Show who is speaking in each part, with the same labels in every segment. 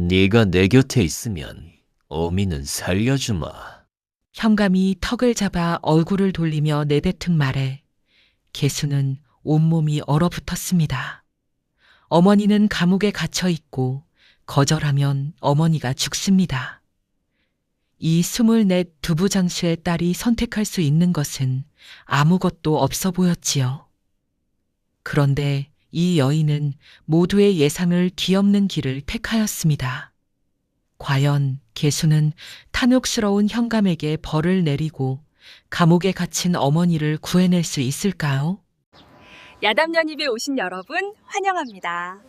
Speaker 1: 네가 내 곁에 있으면 어미는 살려주마.
Speaker 2: 현감이 턱을 잡아 얼굴을 돌리며 내뱉은 말에 개수는 온몸이 얼어붙었습니다. 어머니는 감옥에 갇혀 있고 거절하면 어머니가 죽습니다. 이 24 두부장수의 딸이 선택할 수 있는 것은 아무것도 없어 보였지요. 그런데 이 여인은 모두의 예상을 뒤엎는 길을 택하였습니다. 과연 개수는 탐욕스러운 현감에게 벌을 내리고 감옥에 갇힌 어머니를 구해낼 수 있을까요?
Speaker 3: 야담연입에 오신 여러분 환영합니다.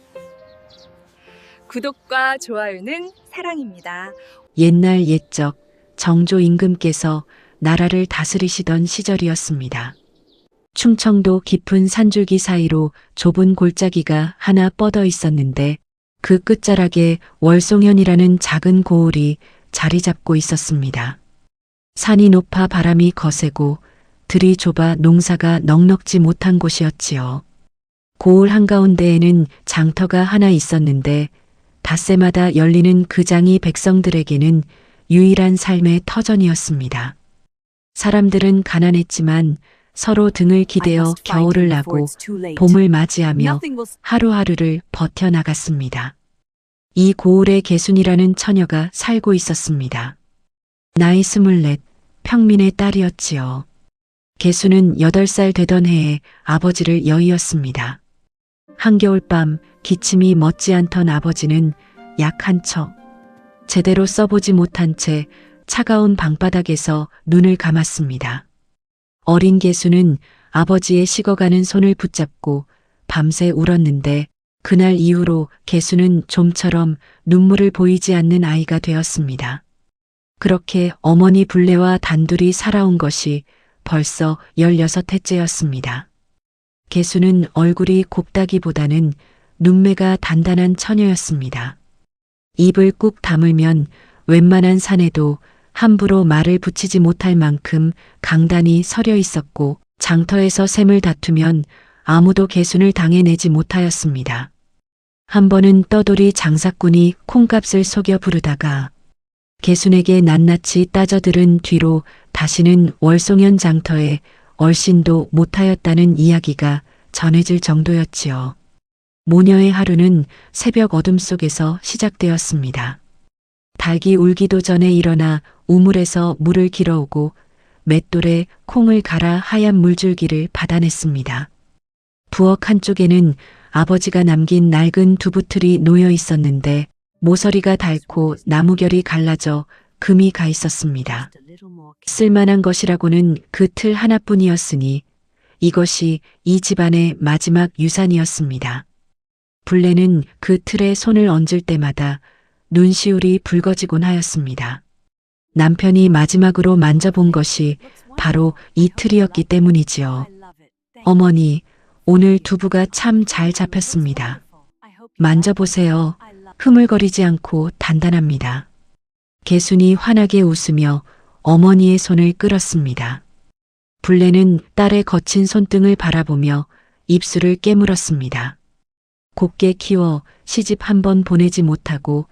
Speaker 3: 구독과 좋아요는 사랑입니다.
Speaker 4: 옛날 옛적 정조 임금께서 나라를 다스리시던 시절이었습니다. 충청도 깊은 산줄기 사이로 좁은 골짜기가 하나 뻗어 있었는데 그 끝자락에 월송현이라는 작은 고을이 자리 잡고 있었습니다. 산이 높아 바람이 거세고 들이 좁아 농사가 넉넉지 못한 곳이었지요. 고을 한가운데에는 장터가 하나 있었는데 닷새마다 열리는 그 장이 백성들에게는 유일한 삶의 터전이었습니다. 사람들은 가난했지만 서로 등을 기대어 겨울을 나고 봄을 맞이하며 하루하루를 버텨나갔습니다. 이 고을에 개순이라는 처녀가 살고 있었습니다. 나이 24, 평민의 딸이었지요. 개순은 8살 되던 해에 아버지를 여의었습니다. 한겨울밤 기침이 멎지 않던 아버지는 약한 척 제대로 써보지 못한 채 차가운 방바닥에서 눈을 감았습니다. 어린 개수는 아버지의 식어가는 손을 붙잡고 밤새 울었는데 그날 이후로 개수는 좀처럼 눈물을 보이지 않는 아이가 되었습니다. 그렇게 어머니 불례와 단둘이 살아온 것이 벌써 16해째였습니다. 개수는 얼굴이 곱다기보다는 눈매가 단단한 처녀였습니다. 입을 꾹 다물면 웬만한 산에도 함부로 말을 붙이지 못할 만큼 강단이 서려 있었고 장터에서 셈을 다투면 아무도 개순을 당해내지 못하였습니다. 한 번은 떠돌이 장사꾼이 콩값을 속여 부르다가 개순에게 낱낱이 따져들은 뒤로 다시는 월송현 장터에 얼씬도 못하였다는 이야기가 전해질 정도였지요. 모녀의 하루는 새벽 어둠 속에서 시작되었습니다. 닭이 울기도 전에 일어나 우물에서 물을 길어오고 맷돌에 콩을 갈아 하얀 물줄기를 받아냈습니다. 부엌 한쪽에는 아버지가 남긴 낡은 두부틀이 놓여 있었는데 모서리가 닳고 나무결이 갈라져 금이 가 있었습니다. 쓸만한 것이라고는 그 틀 하나뿐이었으니 이것이 이 집안의 마지막 유산이었습니다. 불레는 그 틀에 손을 얹을 때마다 눈시울이 붉어지곤 하였습니다. 남편이 마지막으로 만져본 것이 바로 이 틀이었기 때문이지요. 어머니, 오늘 두부가 참 잘 잡혔습니다. 만져보세요. 흐물거리지 않고 단단합니다. 개순이 환하게 웃으며 어머니의 손을 끌었습니다. 불레는 딸의 거친 손등을 바라보며 입술을 깨물었습니다. 곱게 키워 시집 한 번 보내지 못하고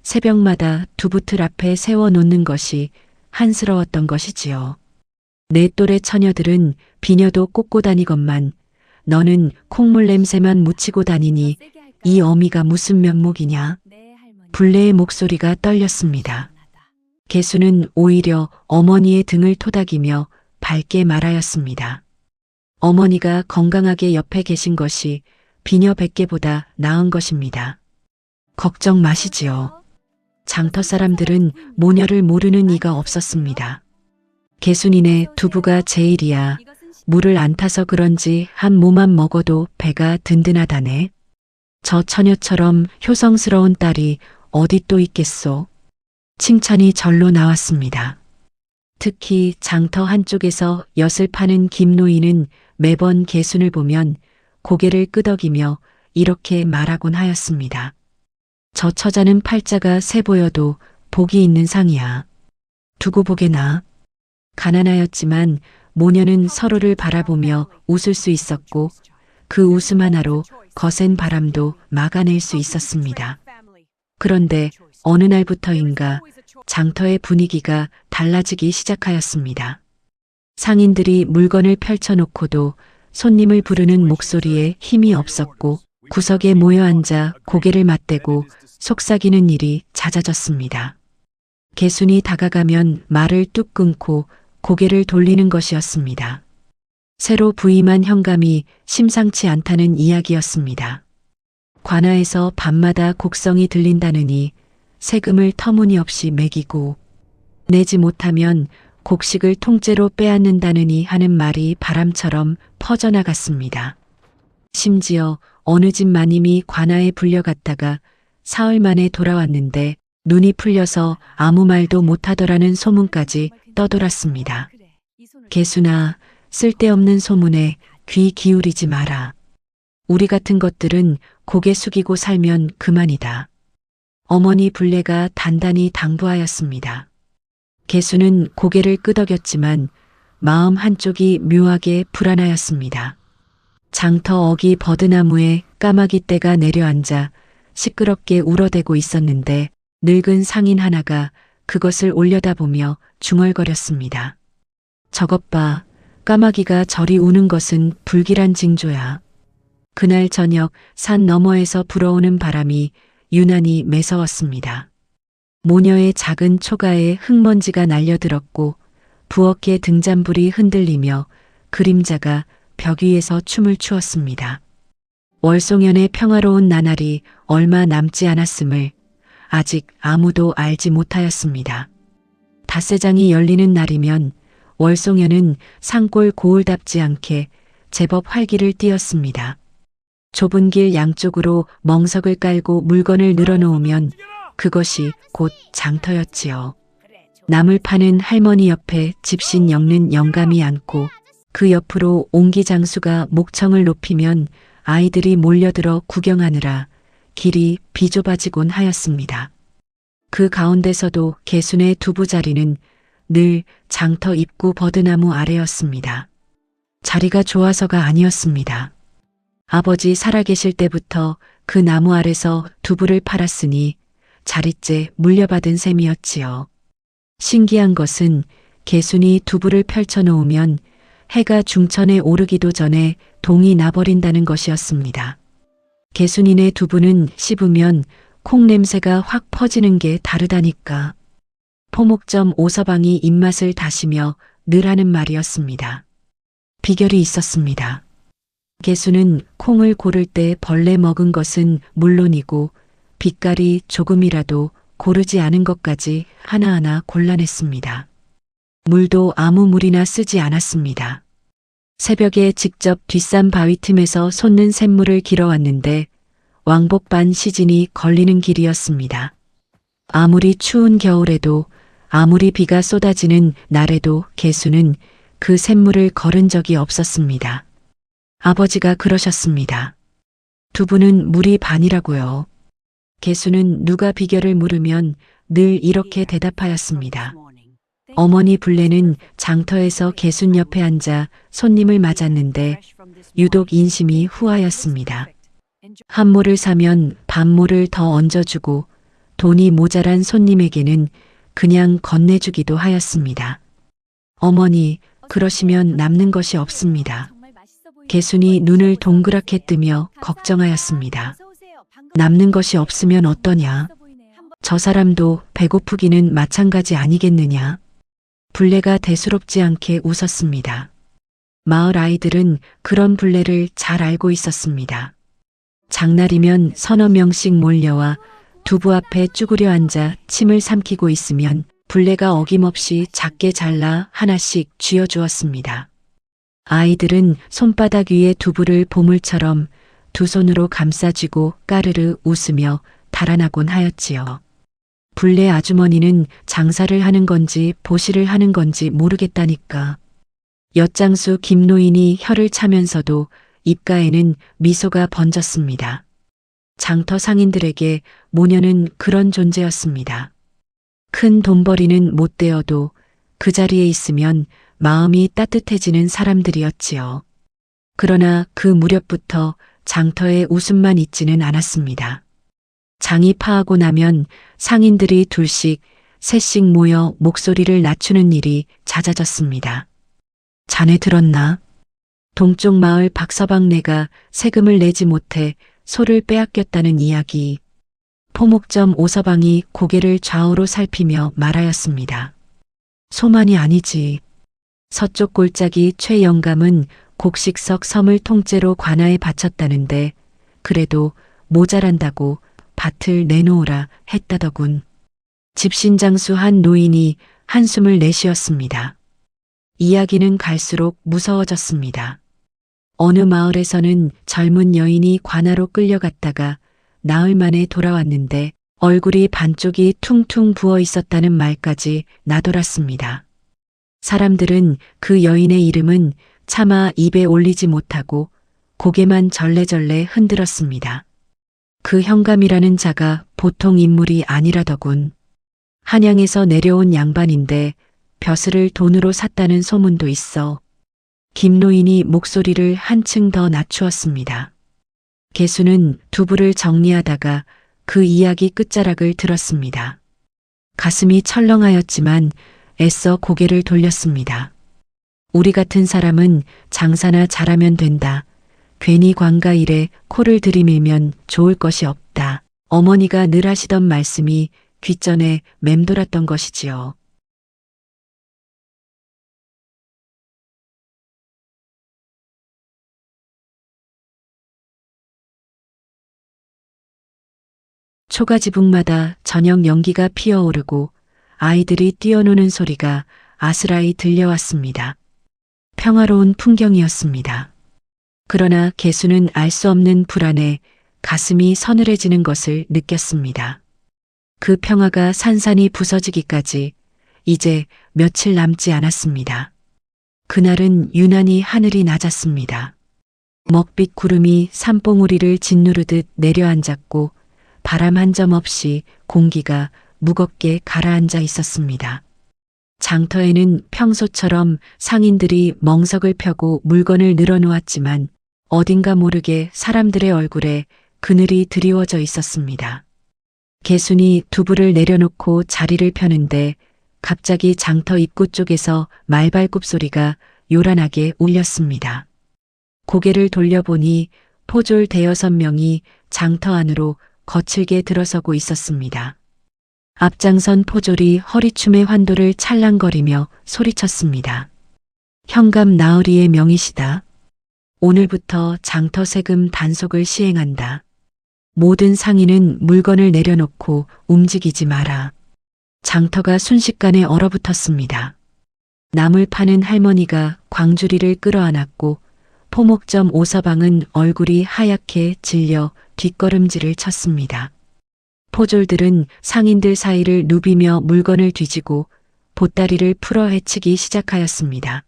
Speaker 4: 새벽마다 두부틀 앞에 세워놓는 것이 한스러웠던 것이지요. 내 또래 처녀들은 비녀도 꽂고 다니건만 너는 콩물 냄새만 묻히고 다니니 이 어미가 무슨 면목이냐? 불레의 목소리가 떨렸습니다. 개수는 오히려 어머니의 등을 토닥이며 밝게 말하였습니다. 어머니가 건강하게 옆에 계신 것이 비녀 100개보다 나은 것입니다. 걱정 마시지요. 장터 사람들은 모녀를 모르는 이가 없었습니다. 개순이네 두부가 제일이야. 물을 안 타서 그런지 한 모만 먹어도 배가 든든하다네. 저 처녀처럼 효성스러운 딸이 어디 또 있겠소. 칭찬이 절로 나왔습니다. 특히 장터 한쪽에서 엿을 파는 김노인은 매번 개순을 보면 고개를 끄덕이며 이렇게 말하곤 하였습니다. 저 처자는 팔자가 세 보여도 복이 있는 상이야. 두고 보게나. 가난하였지만 모녀는 서로를 바라보며 웃을 수 있었고 그 웃음 하나로 거센 바람도 막아낼 수 있었습니다. 그런데 어느 날부터인가 장터의 분위기가 달라지기 시작하였습니다. 상인들이 물건을 펼쳐놓고도 손님을 부르는 목소리에 힘이 없었고 구석에 모여 앉아 고개를 맞대고 속삭이는 일이 잦아졌습니다. 개순이 다가가면 말을 뚝 끊고 고개를 돌리는 것이었습니다. 새로 부임한 현감이 심상치 않다는 이야기였습니다. 관아에서 밤마다 곡성이 들린다느니 세금을 터무니없이 매기고 내지 못하면 곡식을 통째로 빼앗는다느니 하는 말이 바람처럼 퍼져나갔습니다. 심지어 어느 집 마님이 관아에 불려갔다가 사흘 만에 돌아왔는데 눈이 풀려서 아무 말도 못하더라는 소문까지 떠돌았습니다. 개순아, 쓸데없는 소문에 귀 기울이지 마라. 우리 같은 것들은 고개 숙이고 살면 그만이다. 어머니 불례가 단단히 당부하였습니다. 개수는 고개를 끄덕였지만 마음 한쪽이 묘하게 불안하였습니다. 장터 어기 버드나무에 까마귀 떼가 내려앉아 시끄럽게 울어대고 있었는데 늙은 상인 하나가 그것을 올려다보며 중얼거렸습니다. 저것 봐, 까마귀가 저리 우는 것은 불길한 징조야. 그날 저녁 산 너머에서 불어오는 바람이 유난히 매서웠습니다. 모녀의 작은 초가에 흙먼지가 날려들었고 부엌의 등잔불이 흔들리며 그림자가 벽 위에서 춤을 추었습니다. 월송연의 평화로운 나날이 얼마 남지 않았음을 아직 아무도 알지 못하였습니다. 닷새장이 열리는 날이면 월송연은 산골 고을답지 않게 제법 활기를 띠었습니다. 좁은 길 양쪽으로 멍석을 깔고 물건을 늘어놓으면 그것이 곧 장터였지요. 나물 파는 할머니 옆에 집신 엮는 영감이 앉고 그 옆으로 옹기장수가 목청을 높이면 아이들이 몰려들어 구경하느라 길이 비좁아지곤 하였습니다. 그 가운데서도 개순의 두부 자리는 늘 장터 입구 버드나무 아래였습니다. 자리가 좋아서가 아니었습니다. 아버지 살아계실 때부터 그 나무 아래서 두부를 팔았으니 자릿째 물려받은 셈이었지요. 신기한 것은 개순이 두부를 펼쳐놓으면 해가 중천에 오르기도 전에 동이 나버린다는 것이었습니다. 개순이네 두부는 씹으면 콩 냄새가 확 퍼지는 게 다르다니까. 포목점 오서방이 입맛을 다시며 늘 하는 말이었습니다. 비결이 있었습니다. 개순은 콩을 고를 때 벌레 먹은 것은 물론이고 빛깔이 조금이라도 고르지 않은 것까지 하나하나 골라냈습니다. 물도 아무 물이나 쓰지 않았습니다. 새벽에 직접 뒷산 바위 틈에서 솟는 샘물을 길어왔는데 왕복 반 시즌이 걸리는 길이었습니다. 아무리 추운 겨울에도 아무리 비가 쏟아지는 날에도 개수는 그 샘물을 걸은 적이 없었습니다. 아버지가 그러셨습니다. 두부는 물이 반이라고요. 개수는 누가 비결을 물으면 늘 이렇게 대답하였습니다. 어머니 불례는 장터에서 개순 옆에 앉아 손님을 맞았는데 유독 인심이 후하였습니다. 한 모를 사면 반모를 더 얹어주고 돈이 모자란 손님에게는 그냥 건네주기도 하였습니다. 어머니, 그러시면 남는 것이 없습니다. 개순이 눈을 동그랗게 뜨며 걱정하였습니다. 남는 것이 없으면 어떠냐? 저 사람도 배고프기는 마찬가지 아니겠느냐? 불례가 대수롭지 않게 웃었습니다. 마을 아이들은 그런 불례를 잘 알고 있었습니다. 장날이면 서너 명씩 몰려와 두부 앞에 쭈그려 앉아 침을 삼키고 있으면 불례가 어김없이 작게 잘라 하나씩 쥐어주었습니다. 아이들은 손바닥 위에 두부를 보물처럼 두 손으로 감싸쥐고 까르르 웃으며 달아나곤 하였지요. 불례 아주머니는 장사를 하는 건지 보시를 하는 건지 모르겠다니까. 엿장수 김노인이 혀를 차면서도 입가에는 미소가 번졌습니다. 장터 상인들에게 모녀는 그런 존재였습니다. 큰 돈벌이는 못 되어도 그 자리에 있으면 마음이 따뜻해지는 사람들이었지요. 그러나 그 무렵부터 장터에 웃음만 있지는 않았습니다. 장이 파하고 나면 상인들이 둘씩, 셋씩 모여 목소리를 낮추는 일이 잦아졌습니다. 자네 들었나? 동쪽 마을 박서방네가 세금을 내지 못해 소를 빼앗겼다는 이야기. 포목점 오서방이 고개를 좌우로 살피며 말하였습니다. 소만이 아니지. 서쪽 골짜기 최영감은 곡식석 섬을 통째로 관아에 바쳤다는데 그래도 모자란다고 밭을 내놓으라 했다더군. 집신장수 한 노인이 한숨을 내쉬었습니다. 이야기는 갈수록 무서워졌습니다. 어느 마을에서는 젊은 여인이 관아로 끌려갔다가 나흘 만에 돌아왔는데 얼굴이 반쪽이 퉁퉁 부어 있었다는 말까지 나돌았습니다. 사람들은 그 여인의 이름은 차마 입에 올리지 못하고 고개만 절레절레 흔들었습니다. 그 현감이라는 자가 보통 인물이 아니라더군. 한양에서 내려온 양반인데 벼슬을 돈으로 샀다는 소문도 있어. 김노인이 목소리를 한층 더 낮추었습니다. 개수는 두부를 정리하다가 그 이야기 끝자락을 들었습니다. 가슴이 철렁하였지만 애써 고개를 돌렸습니다. 우리 같은 사람은 장사나 잘하면 된다. 괜히 관가 일에 코를 들이밀면 좋을 것이 없다. 어머니가 늘 하시던 말씀이 귓전에 맴돌았던 것이지요. 초가지붕마다 저녁 연기가 피어오르고 아이들이 뛰어노는 소리가 아스라이 들려왔습니다. 평화로운 풍경이었습니다. 그러나 개수는 알 수 없는 불안에 가슴이 서늘해지는 것을 느꼈습니다. 그 평화가 산산이 부서지기까지 이제 며칠 남지 않았습니다. 그날은 유난히 하늘이 낮았습니다. 먹빛 구름이 산봉우리를 짓누르듯 내려앉았고 바람 한 점 없이 공기가 무겁게 가라앉아 있었습니다. 장터에는 평소처럼 상인들이 멍석을 펴고 물건을 늘어놓았지만 어딘가 모르게 사람들의 얼굴에 그늘이 드리워져 있었습니다. 개순이 두부를 내려놓고 자리를 펴는데 갑자기 장터 입구 쪽에서 말발굽 소리가 요란하게 울렸습니다. 고개를 돌려보니 포졸 대여섯 명이 장터 안으로 거칠게 들어서고 있었습니다. 앞장선 포졸이 허리춤의 환도를 찰랑거리며 소리쳤습니다. 현감 나으리의 명의시다. 오늘부터 장터 세금 단속을 시행한다. 모든 상인은 물건을 내려놓고 움직이지 마라. 장터가 순식간에 얼어붙었습니다. 나물 파는 할머니가 광주리를 끌어안았고 포목점 오서방은 얼굴이 하얗게 질려 뒷걸음질을 쳤습니다. 포졸들은 상인들 사이를 누비며 물건을 뒤지고 보따리를 풀어 헤치기 시작하였습니다.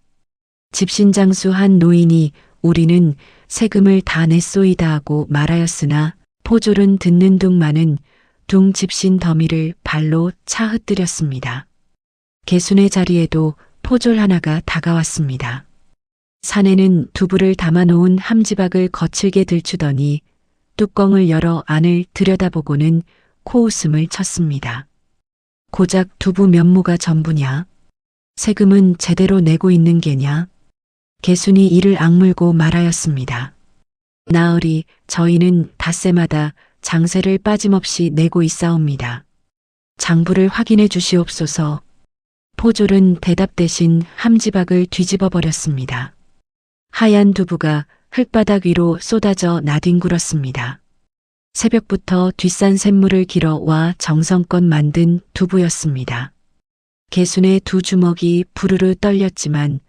Speaker 4: 집신장수 한 노인이 우리는 세금을 다 냈소이다 하고 말하였으나 포졸은 듣는 둥마는 둥 집신 더미를 발로 차 흩뜨렸습니다. 개순의 자리에도 포졸 하나가 다가왔습니다. 산에는 두부를 담아놓은 함지박을 거칠게 들추더니 뚜껑을 열어 안을 들여다보고는 코웃음을 쳤습니다. 고작 두부 면모가 전부냐? 세금은 제대로 내고 있는 게냐? 개순이 이를 악물고 말하였습니다. 나으리, 저희는 닷새마다 장세를 빠짐없이 내고 있사옵니다. 장부를 확인해 주시옵소서. 포졸은 대답 대신 함지박을 뒤집어 버렸습니다. 하얀 두부가 흙바닥 위로 쏟아져 나뒹굴었습니다. 새벽부터 뒷산 샘물을 길어 와 정성껏 만든 두부였습니다. 개순의 두 주먹이 부르르 떨렸지만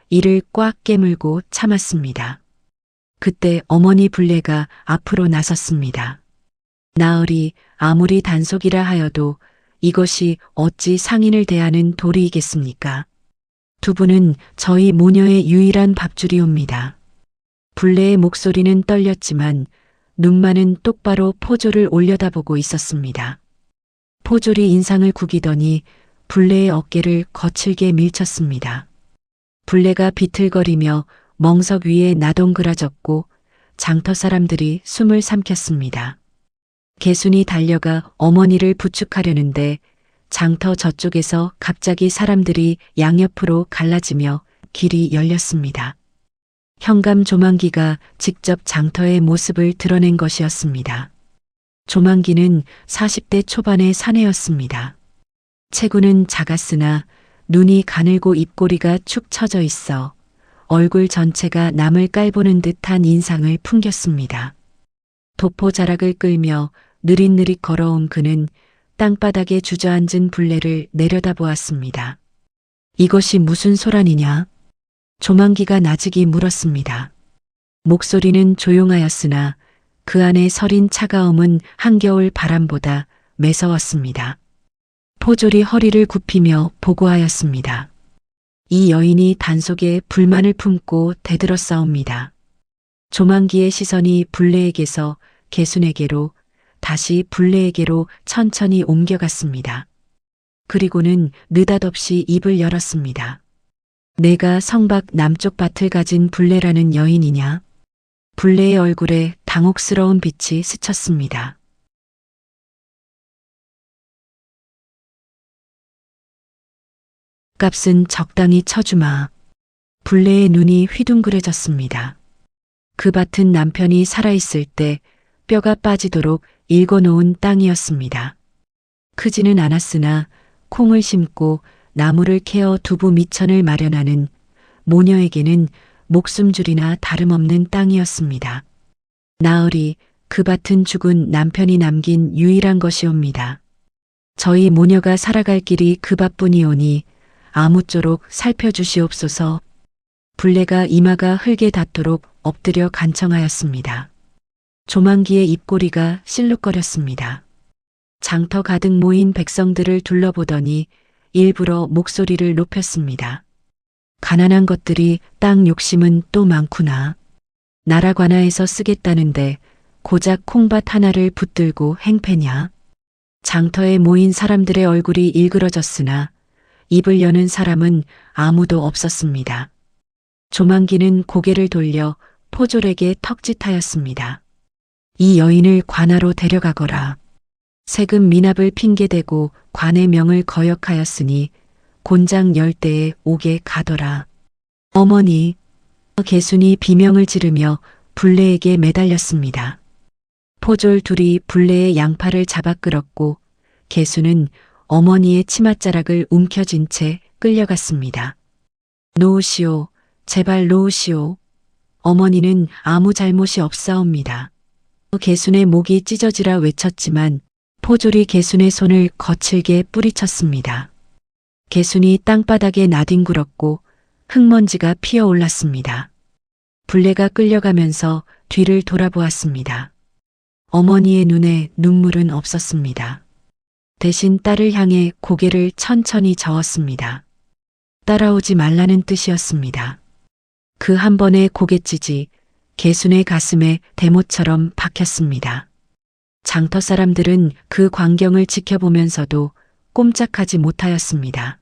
Speaker 4: 이를 꽉 깨물고 참았습니다. 그때 어머니 불례가 앞으로 나섰습니다. 나으리, 아무리 단속이라 하여도 이것이 어찌 상인을 대하는 도리이겠습니까? 두부는 저희 모녀의 유일한 밥줄이옵니다. 불례의 목소리는 떨렸지만 눈만은 똑바로 포졸을 올려다보고 있었습니다. 포졸이 인상을 구기더니 불례의 어깨를 거칠게 밀쳤습니다. 불례가 비틀거리며 멍석 위에 나동그라졌고 장터 사람들이 숨을 삼켰습니다. 개순이 달려가 어머니를 부축하려는데 장터 저쪽에서 갑자기 사람들이 양옆으로 갈라지며 길이 열렸습니다. 현감 조만기가 직접 장터의 모습을 드러낸 것이었습니다. 조만기는 40대 초반의 사내였습니다. 체구는 작았으나 눈이 가늘고 입꼬리가 축 처져 있어 얼굴 전체가 남을 깔보는 듯한 인상을 풍겼습니다. 도포 자락을 끌며 느릿느릿 걸어온 그는 땅바닥에 주저앉은 불레를 내려다보았습니다. 이것이 무슨 소란이냐? 조만기가 나직이 물었습니다. 목소리는 조용하였으나 그 안에 서린 차가움은 한겨울 바람보다 매서웠습니다. 포졸이 허리를 굽히며 보고하였습니다. 이 여인이 단속에 불만을 품고 대들었사옵니다. 조만기의 시선이 불레에게서 개순에게로 다시 불레에게로 천천히 옮겨갔습니다. 그리고는 느닷없이 입을 열었습니다. 내가 성박 남쪽 밭을 가진 불레라는 여인이냐? 불레의 얼굴에 당혹스러운 빛이 스쳤습니다. 값은 적당히 쳐주마. 불레의 눈이 휘둥그레졌습니다. 그 밭은 남편이 살아있을 때 뼈가 빠지도록 일궈놓은 땅이었습니다. 크지는 않았으나 콩을 심고 나무를 캐어 두부 미천을 마련하는 모녀에게는 목숨줄이나 다름없는 땅이었습니다. 나으리 그 밭은 죽은 남편이 남긴 유일한 것이옵니다. 저희 모녀가 살아갈 길이 그 밭뿐이오니 아무쪼록 살펴주시옵소서. 불레가 이마가 흙에 닿도록 엎드려 간청하였습니다. 조만기의 입꼬리가 실룩거렸습니다. 장터 가득 모인 백성들을 둘러보더니 일부러 목소리를 높였습니다. 가난한 것들이 땅 욕심은 또 많구나. 나라 관아에서 쓰겠다는데 고작 콩밭 하나를 붙들고 행패냐. 장터에 모인 사람들의 얼굴이 일그러졌으나 입을 여는 사람은 아무도 없었습니다. 조만기는 고개를 돌려 포졸에게 턱짓하였습니다. 이 여인을 관아로 데려가거라. 세금 미납을 핑계대고 관의 명을 거역하였으니 곤장 10대에 오게 가더라. 어머니, 개순이 비명을 지르며 불레에게 매달렸습니다. 포졸 둘이 불레의 양팔을 잡아 끌었고 개순은 어머니의 치맛자락을 움켜쥔 채 끌려갔습니다. 놓으시오, 제발 놓으시오. 어머니는 아무 잘못이 없사옵니다. 개순의 목이 찢어지라 외쳤지만 포졸이 개순의 손을 거칠게 뿌리쳤습니다. 개순이 땅바닥에 나뒹굴었고 흙먼지가 피어올랐습니다. 불레가 끌려가면서 뒤를 돌아보았습니다. 어머니의 눈에 눈물은 없었습니다. 대신 딸을 향해 고개를 천천히 저었습니다. 따라오지 말라는 뜻이었습니다. 그 한 번의 고갯짓이 개순의 가슴에 대못처럼 박혔습니다. 장터 사람들은 그 광경을 지켜보면서도 꼼짝하지 못하였습니다.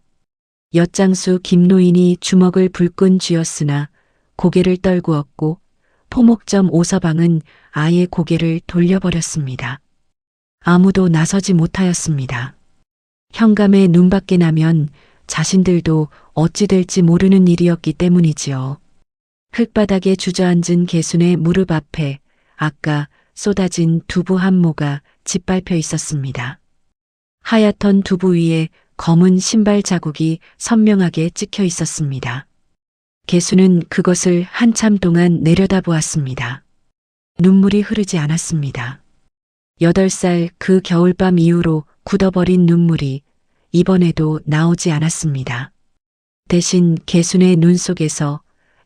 Speaker 4: 엿장수 김노인이 주먹을 불끈 쥐었으나 고개를 떨구었고 포목점 오서방은 아예 고개를 돌려버렸습니다. 아무도 나서지 못하였습니다. 현감의 눈밖에 나면 자신들도 어찌 될지 모르는 일이었기 때문이지요. 흙바닥에 주저앉은 개순의 무릎 앞에 아까 쏟아진 두부 한 모가 짓밟혀 있었습니다. 하얗던 두부 위에 검은 신발 자국이 선명하게 찍혀 있었습니다. 개순은 그것을 한참 동안 내려다보았습니다. 눈물이 흐르지 않았습니다. 8살 그 겨울밤 이후로 굳어버린 눈물이 이번에도 나오지 않았습니다. 대신 개순의 눈 속에서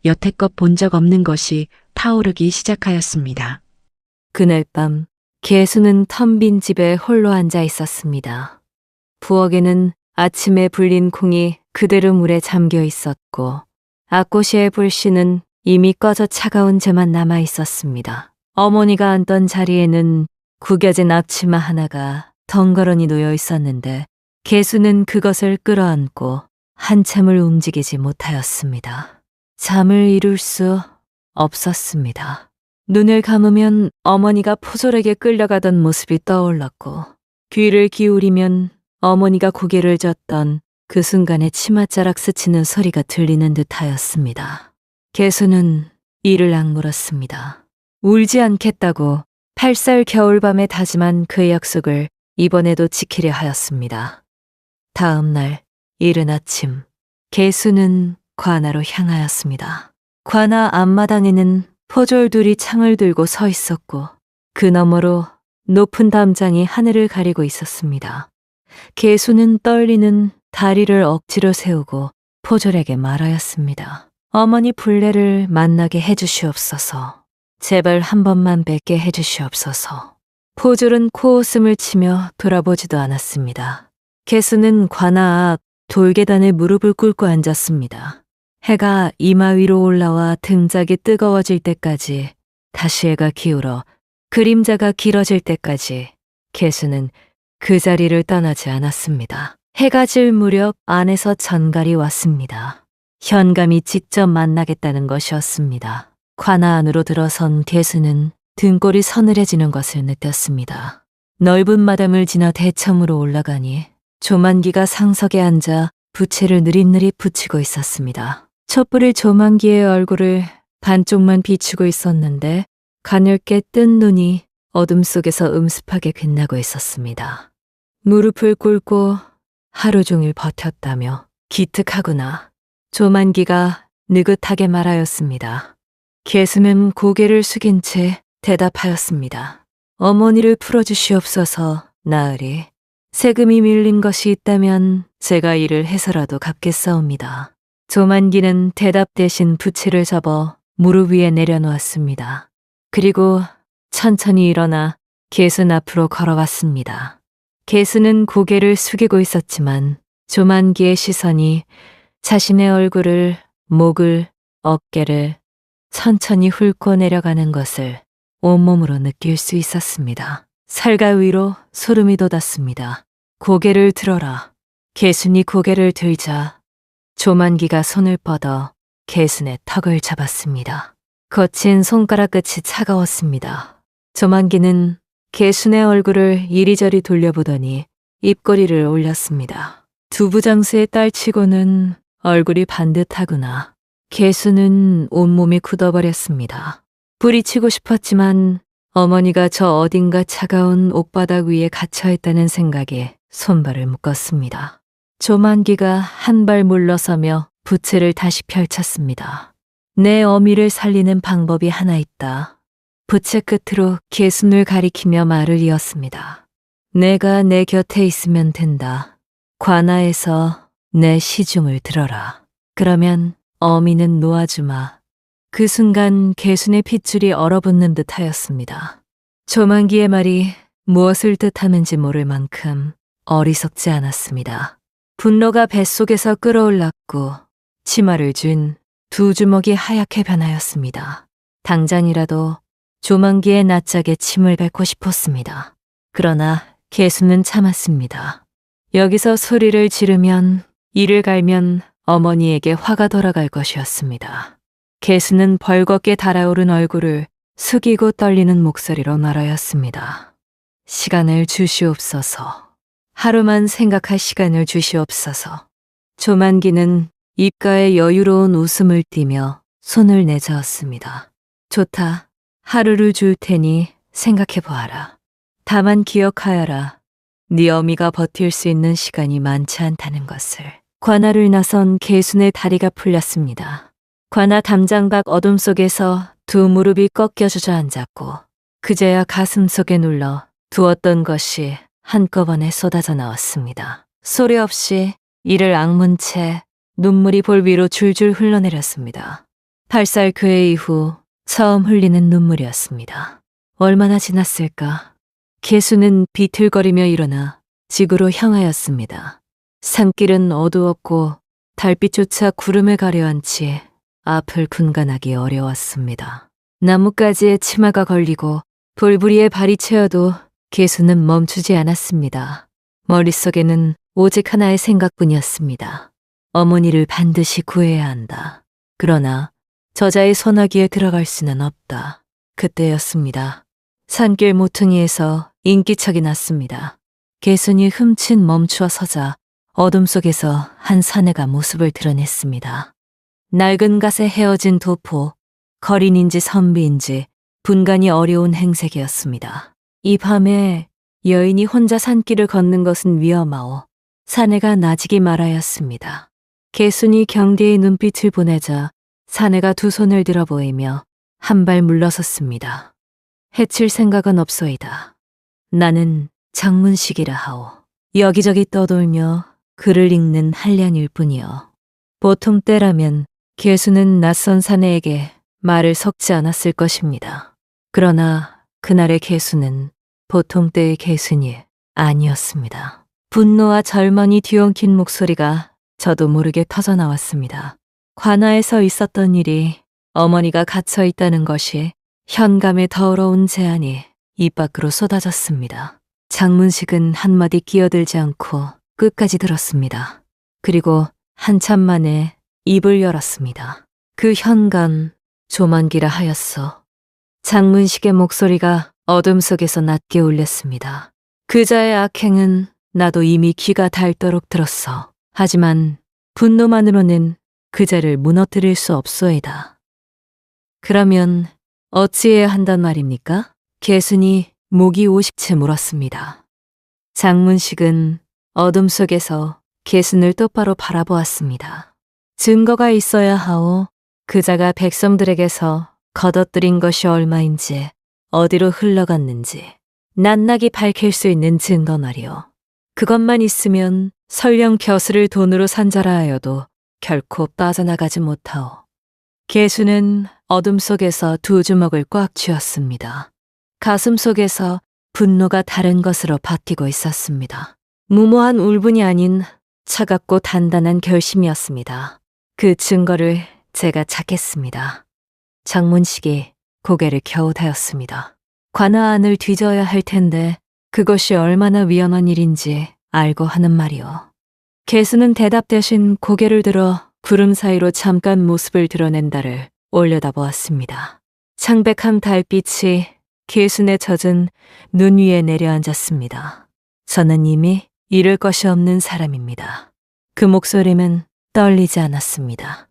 Speaker 4: 여태껏 본 적 없는 것이 타오르기 시작하였습니다.
Speaker 5: 그날 밤 개수는 텅 빈 집에 홀로 앉아 있었습니다. 부엌에는 아침에 불린 콩이 그대로 물에 잠겨 있었고 앞고시의 불씨는 이미 꺼져 차가운 재만 남아 있었습니다. 어머니가 앉던 자리에는 구겨진 앞치마 하나가 덩그러니 놓여 있었는데 개수는 그것을 끌어안고 한참을 움직이지 못하였습니다. 잠을 이룰 수 없었습니다. 눈을 감으면 어머니가 포졸에게 끌려가던 모습이 떠올랐고, 귀를 기울이면 어머니가 고개를 젓던 그 순간에 치맛자락 스치는 소리가 들리는 듯하였습니다. 개수는 이를 악물었습니다. 울지 않겠다고 8살 겨울밤에 다짐한 그의 약속을 이번에도 지키려 하였습니다. 다음 날 이른 아침, 개수는 관아로 향하였습니다. 관아 앞마당에는 포졸 둘이 창을 들고 서 있었고 그 너머로 높은 담장이 하늘을 가리고 있었습니다. 개수는 떨리는 다리를 억지로 세우고 포졸에게 말하였습니다. 어머니 불례를 만나게 해주시옵소서. 제발 한 번만 뵙게 해주시옵소서. 포졸은 코웃음을 치며 돌아보지도 않았습니다. 개수는 관아 앞 돌계단에 무릎을 꿇고 앉았습니다. 해가 이마 위로 올라와 등짝이 뜨거워질 때까지, 다시 해가 기울어 그림자가 길어질 때까지 개수는 그 자리를 떠나지 않았습니다. 해가 질 무렵 안에서 전갈이 왔습니다. 현감이 직접 만나겠다는 것이었습니다. 관아 안으로 들어선 개수는 등골이 서늘해지는 것을 느꼈습니다. 넓은 마당을 지나 대청으로 올라가니 조만기가 상석에 앉아 부채를 느릿느릿 붙이고 있었습니다. 촛불이 조만기의 얼굴을 반쪽만 비추고 있었는데 가늘게 뜬 눈이 어둠 속에서 음습하게 빛나고 있었습니다. 무릎을 꿇고 하루 종일 버텼다며 기특하구나. 조만기가 느긋하게 말하였습니다. 개수는 고개를 숙인 채 대답하였습니다. 어머니를 풀어주시옵소서, 나으리. 세금이 밀린 것이 있다면 제가 이를 해서라도 갚겠사옵니다. 조만기는 대답 대신 부채를 접어 무릎 위에 내려놓았습니다. 그리고 천천히 일어나 개순 앞으로 걸어갔습니다. 개순은 고개를 숙이고 있었지만 조만기의 시선이 자신의 얼굴을, 목을, 어깨를 천천히 훑고 내려가는 것을 온몸으로 느낄 수 있었습니다. 살가 위로 소름이 돋았습니다. 고개를 들어라. 개순이 고개를 들자 조만기가 손을 뻗어 개순의 턱을 잡았습니다. 거친 손가락 끝이 차가웠습니다. 조만기는 개순의 얼굴을 이리저리 돌려보더니 입꼬리를 올렸습니다. 두부장수의 딸치고는 얼굴이 반듯하구나. 개순은 온몸이 굳어버렸습니다. 부리치고 싶었지만 어머니가 저 어딘가 차가운 옷바닥 위에 갇혀있다는 생각에 손발을 묶었습니다. 조만기가 한 발 물러서며 부채를 다시 펼쳤습니다. 내 어미를 살리는 방법이 하나 있다. 부채 끝으로 개순을 가리키며 말을 이었습니다. 내가 내 곁에 있으면 된다. 관아에서 내 시중을 들어라. 그러면 어미는 놓아주마. 그 순간 개순의 핏줄이 얼어붙는 듯 하였습니다. 조만기의 말이 무엇을 뜻하는지 모를 만큼 어리석지 않았습니다. 분노가 뱃속에서 끓어올랐고 치마를 쥔 두 주먹이 하얗게 변하였습니다. 당장이라도 조만기의 낯짝에 침을 뱉고 싶었습니다. 그러나 개수는 참았습니다. 여기서 소리를 지르면, 이를 갈면 어머니에게 화가 돌아갈 것이었습니다. 개수는 벌겋게 달아오른 얼굴을 숙이고 떨리는 목소리로 말하였습니다. 시간을 주시옵소서. 하루만 생각할 시간을 주시옵소서. 조만기는 입가에 여유로운 웃음을 띠며 손을 내저었습니다. 좋다. 하루를 줄 테니 생각해 보아라. 다만 기억하여라. 네 어미가 버틸 수 있는 시간이 많지 않다는 것을. 관아를 나선 개순의 다리가 풀렸습니다. 관아 담장 밖 어둠 속에서 두 무릎이 꺾여 주저앉았고 그제야 가슴 속에 눌러 두었던 것이 한꺼번에 쏟아져 나왔습니다. 소리 없이 이를 악문 채 눈물이 볼 위로 줄줄 흘러내렸습니다. 8살 그해 이후 처음 흘리는 눈물이었습니다. 얼마나 지났을까? 개수는 비틀거리며 일어나 지구로 향하였습니다. 산길은 어두웠고 달빛조차 구름에 가려앉지 앞을 분간하기 어려웠습니다. 나뭇가지에 치마가 걸리고 돌부리에 발이 채어도 개수는 멈추지 않았습니다. 머릿속에는 오직 하나의 생각뿐이었습니다. 어머니를 반드시 구해야 한다. 그러나 저자의 소나기에 들어갈 수는 없다. 그때였습니다. 산길 모퉁이에서 인기척이 났습니다. 개순이 흠칫 멈추어 서자 어둠 속에서 한 사내가 모습을 드러냈습니다. 낡은 갓에 헤어진 도포, 거린인지 선비인지 분간이 어려운 행색이었습니다. 이 밤에 여인이 혼자 산길을 걷는 것은 위험하오 사내가 나지기 말하였습니다. 개순이 경계의 눈빛을 보내자 사내가 두 손을 들어 보이며 한 발 물러섰습니다. 해칠 생각은 없소이다. 나는 장문식이라 하오. 여기저기 떠돌며 글을 읽는 한량일 뿐이요. 보통 때라면 개수는 낯선 사내에게 말을 섞지 않았을 것입니다. 그러나 그날의 개수는 보통 때의 개순이 아니었습니다. 분노와 절망이 뒤엉킨 목소리가 저도 모르게 터져나왔습니다. 관아에서 있었던 일이 어머니가 갇혀 있다는 것이 현감의 더러운 제안이 입 밖으로 쏟아졌습니다. 장문식은 한마디 끼어들지 않고 끝까지 들었습니다. 그리고 한참 만에 입을 열었습니다. 그 현감 조만기라 하였소. 장문식의 목소리가 어둠 속에서 낮게 울렸습니다. 그자의 악행은 나도 이미 귀가 닳도록 들었어. 하지만 분노만으로는 그자를 무너뜨릴 수 없소이다. 그러면 어찌해야 한단 말입니까? 개순이 목이 오십채 물었습니다. 장문식은 어둠 속에서 개순을 똑바로 바라보았습니다. 증거가 있어야 하오. 그자가 백성들에게서 거둬들인 것이 얼마인지 어디로 흘러갔는지 낱낱이 밝힐 수 있는 증거 말이오. 그것만 있으면 설령 벼슬을 돈으로 산자라 하여도 결코 빠져나가지 못하오. 개수는 어둠 속에서 두 주먹을 꽉 쥐었습니다. 가슴 속에서 분노가 다른 것으로 바뀌고 있었습니다. 무모한 울분이 아닌 차갑고 단단한 결심이었습니다. 그 증거를 제가 찾겠습니다. 장문식이 고개를 겨우다였습니다. 관아 안을 뒤져야 할 텐데 그것이 얼마나 위험한 일인지 알고 하는 말이오. 개수는 대답 대신 고개를 들어 구름 사이로 잠깐 모습을 드러낸다를 올려다보았습니다. 창백한 달빛이 개순에 젖은 눈 위에 내려앉았습니다. 저는 이미 잃을 것이 없는 사람입니다. 그 목소리는 떨리지 않았습니다.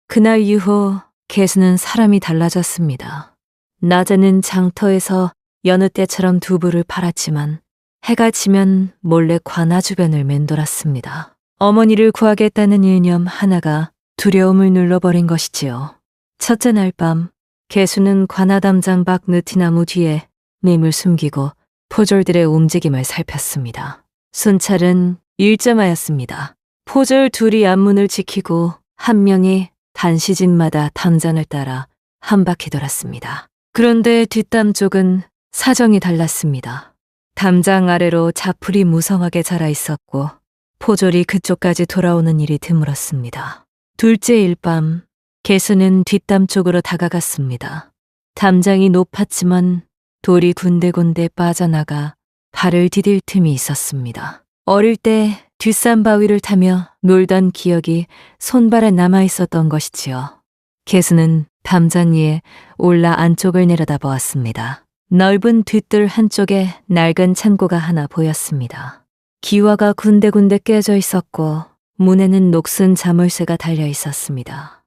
Speaker 5: 그날 이후 개수는 사람이 달라졌습니다. 낮에는 장터에서 여느 때처럼 두부를 팔았지만 해가 지면 몰래 관아 주변을 맴돌았습니다. 어머니를 구하겠다는 일념 하나가 두려움을 눌러버린 것이지요. 첫째 날 밤 개수는 관아 담장 밖 느티나무 뒤에 밈을 숨기고 포졸들의 움직임을 살폈습니다. 순찰은 일점하였습니다. 포졸 둘이 앞문을 지키고 한 명이 단시진마다 담장을 따라 한 바퀴 돌았습니다. 그런데 뒷담 쪽은 사정이 달랐습니다. 담장 아래로 자풀이 무성하게 자라 있었고 포졸이 그쪽까지 돌아오는 일이 드물었습니다. 둘째 일밤 개수는 뒷담 쪽으로 다가갔습니다. 담장이 높았지만 돌이 군데군데 빠져나가 발을 디딜 틈이 있었습니다. 어릴 때 뒷산 바위를 타며 놀던 기억이 손발에 남아 있었던 것이지요. 개수는 담장 위에 올라 안쪽을 내려다보았습니다. 넓은 뒷뜰 한쪽에 낡은 창고가 하나 보였습니다. 기와가 군데군데 깨져 있었고 문에는 녹슨 자물쇠가 달려 있었습니다.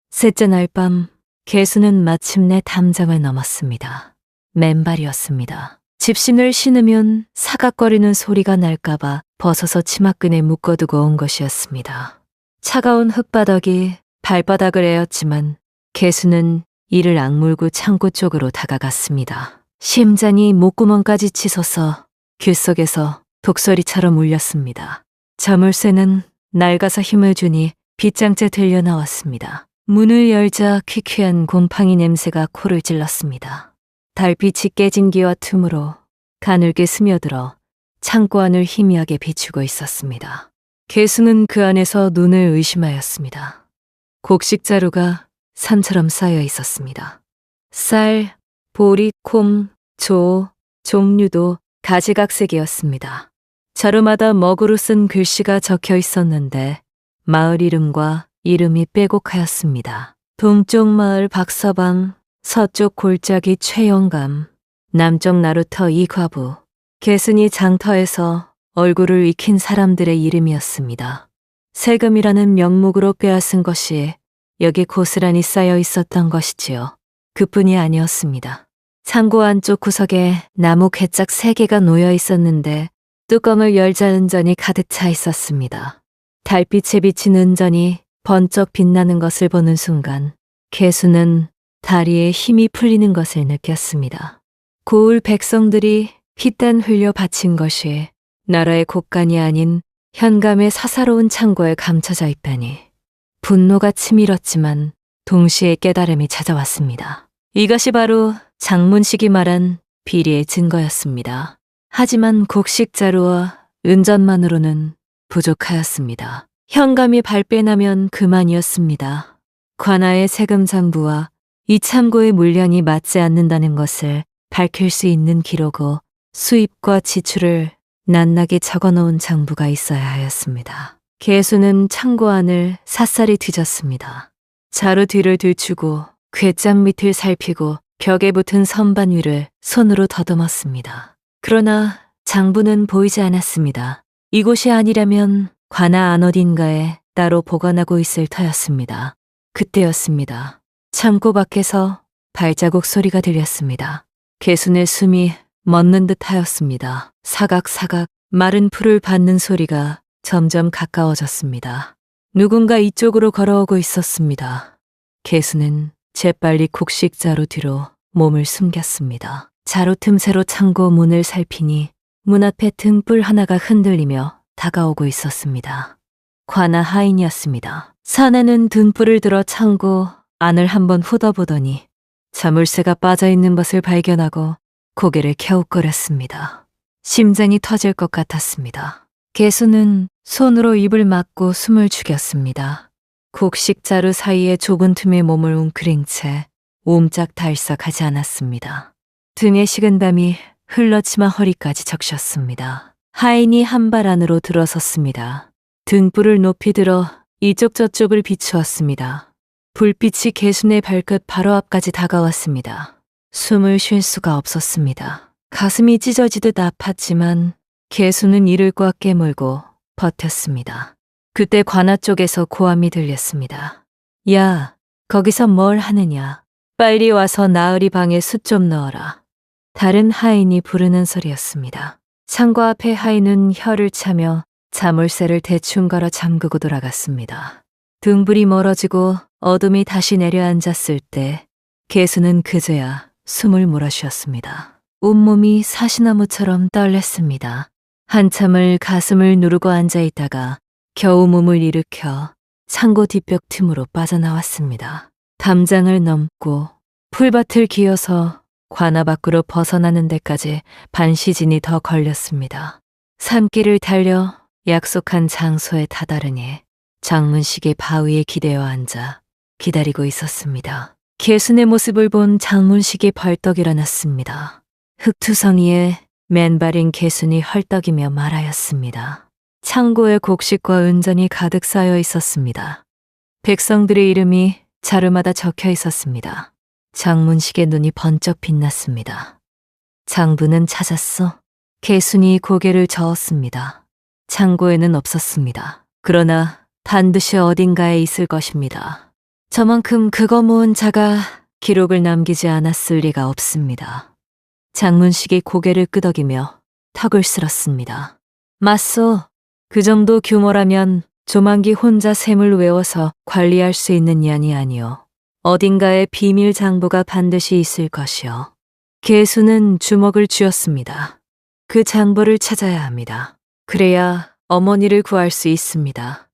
Speaker 5: 셋째 날 밤 개수는 마침내 담장을 넘었습니다. 맨발이었습니다. 집신을 신으면 사각거리는 소리가 날까봐 벗어서 치마끈에 묶어두고 온 것이었습니다. 차가운 흙바닥이 발바닥을 에었지만 개수는 이를 악물고 창고 쪽으로 다가갔습니다. 심장이 목구멍까지 치솟아 귀 속에서 독소리처럼 울렸습니다. 자물쇠는 낡아서 힘을 주니 빗장째 들려 나왔습니다. 문을 열자 퀴퀴한 곰팡이 냄새가 코를 찔렀습니다. 달빛이 깨진 기와 틈으로 가늘게 스며들어 창고 안을 희미하게 비추고 있었습니다. 개수는 그 안에서 눈을 의심하였습니다. 곡식자루가 산처럼 쌓여 있었습니다. 쌀, 보리, 콩, 조, 종류도 가지각색이었습니다. 자루마다 먹으로 쓴 글씨가 적혀 있었는데 마을 이름과 이름이 빼곡하였습니다. 동쪽 마을 박서방, 서쪽 골짜기 최영감, 남쪽 나루터 이과부, 개순이 장터에서 얼굴을 익힌 사람들의 이름이었습니다. 세금이라는 명목으로 빼앗은 것이 여기 고스란히 쌓여 있었던 것이지요. 그뿐이 아니었습니다. 창고 안쪽 구석에 나무 괴짝 3개가 놓여 있었는데 뚜껑을 열자 은전이 가득 차 있었습니다. 달빛에 비친 은전이 번쩍 빛나는 것을 보는 순간 개수는 다리에 힘이 풀리는 것을 느꼈습니다. 고을 백성들이 피땀 흘려 바친 것이 나라의 곳간이 아닌 현감의 사사로운 창고에 감춰져 있다니 분노가 치밀었지만 동시에 깨달음이 찾아왔습니다. 이것이 바로 장문식이 말한 비리의 증거였습니다. 하지만 곡식자루와 은전만으로는 부족하였습니다. 현감이 발빼나면 그만이었습니다. 관아의 세금 장부와 이 창고의 물량이 맞지 않는다는 것을 밝힐 수 있는 기록고 수입과 지출을 낱낱이 적어놓은 장부가 있어야 하였습니다. 개수는 창고 안을 샅샅이 뒤졌습니다. 자루 뒤를 들추고 궤장 밑을 살피고 벽에 붙은 선반 위를 손으로 더듬었습니다. 그러나 장부는 보이지 않았습니다. 이곳이 아니라면 관아 안 어딘가에 따로 보관하고 있을 터였습니다. 그때였습니다. 창고 밖에서 발자국 소리가 들렸습니다. 개순의 숨이 멎는 듯 하였습니다. 사각사각 마른 풀을 밟는 소리가 점점 가까워졌습니다. 누군가 이쪽으로 걸어오고 있었습니다. 개순은 재빨리 곡식자루 뒤로 몸을 숨겼습니다. 자루 틈새로 창고 문을 살피니 문 앞에 등불 하나가 흔들리며 다가오고 있었습니다. 관아 하인이었습니다. 사내는 등불을 들어 창고 안을 한번 훑어보더니 자물쇠가 빠져있는 것을 발견하고 고개를 갸웃거렸습니다. 심장이 터질 것 같았습니다. 개수는 손으로 입을 막고 숨을 죽였습니다. 곡식자루 사이에 좁은 틈에 몸을 웅크린 채 옴짝달싹하지 않았습니다. 등에 식은 담이 흘러치마 허리까지 적셨습니다. 하인이 한 발 안으로 들어섰습니다. 등불을 높이 들어 이쪽 저쪽을 비추었습니다. 불빛이 개순의 발끝 바로 앞까지 다가왔습니다. 숨을 쉴 수가 없었습니다. 가슴이 찢어지듯 아팠지만 개순은 이를 꽉 깨물고 버텼습니다. 그때 관아 쪽에서 고함이 들렸습니다. 야, 거기서 뭘 하느냐. 빨리 와서 나으리 방에 숯 좀 넣어라. 다른 하인이 부르는 소리였습니다. 창고 앞에 하인은 혀를 차며 자물쇠를 대충 걸어 잠그고 돌아갔습니다. 등불이 멀어지고 어둠이 다시 내려앉았을 때 개수는 그제야 숨을 몰아쉬었습니다. 온몸이 사시나무처럼 떨렸습니다. 한참을 가슴을 누르고 앉아있다가 겨우 몸을 일으켜 창고 뒷벽 틈으로 빠져나왔습니다. 담장을 넘고 풀밭을 기어서 관아 밖으로 벗어나는 데까지 반시진이 더 걸렸습니다. 산길을 달려 약속한 장소에 다다르니 장문식의 바위에 기대어 앉아 기다리고 있었습니다. 개순의 모습을 본 장문식이 벌떡 일어났습니다. 흙투성이에 맨발인 개순이 헐떡이며 말하였습니다. 창고에 곡식과 은전이 가득 쌓여 있었습니다. 백성들의 이름이 자루마다 적혀 있었습니다. 장문식의 눈이 번쩍 빛났습니다. 장부는 찾았어? 개순이 고개를 저었습니다. 창고에는 없었습니다. 그러나 반드시 어딘가에 있을 것입니다. 저만큼 그거 모은 자가 기록을 남기지 않았을 리가 없습니다. 장문식이 고개를 끄덕이며 턱을 쓸었습니다. 맞소. 그 정도 규모라면 조만기 혼자 셈을 외워서 관리할 수 있는 얀이 아니오. 어딘가에 비밀 장부가 반드시 있을 것이오. 개수는 주먹을 쥐었습니다. 그 장부를 찾아야 합니다. 그래야 어머니를 구할 수 있습니다.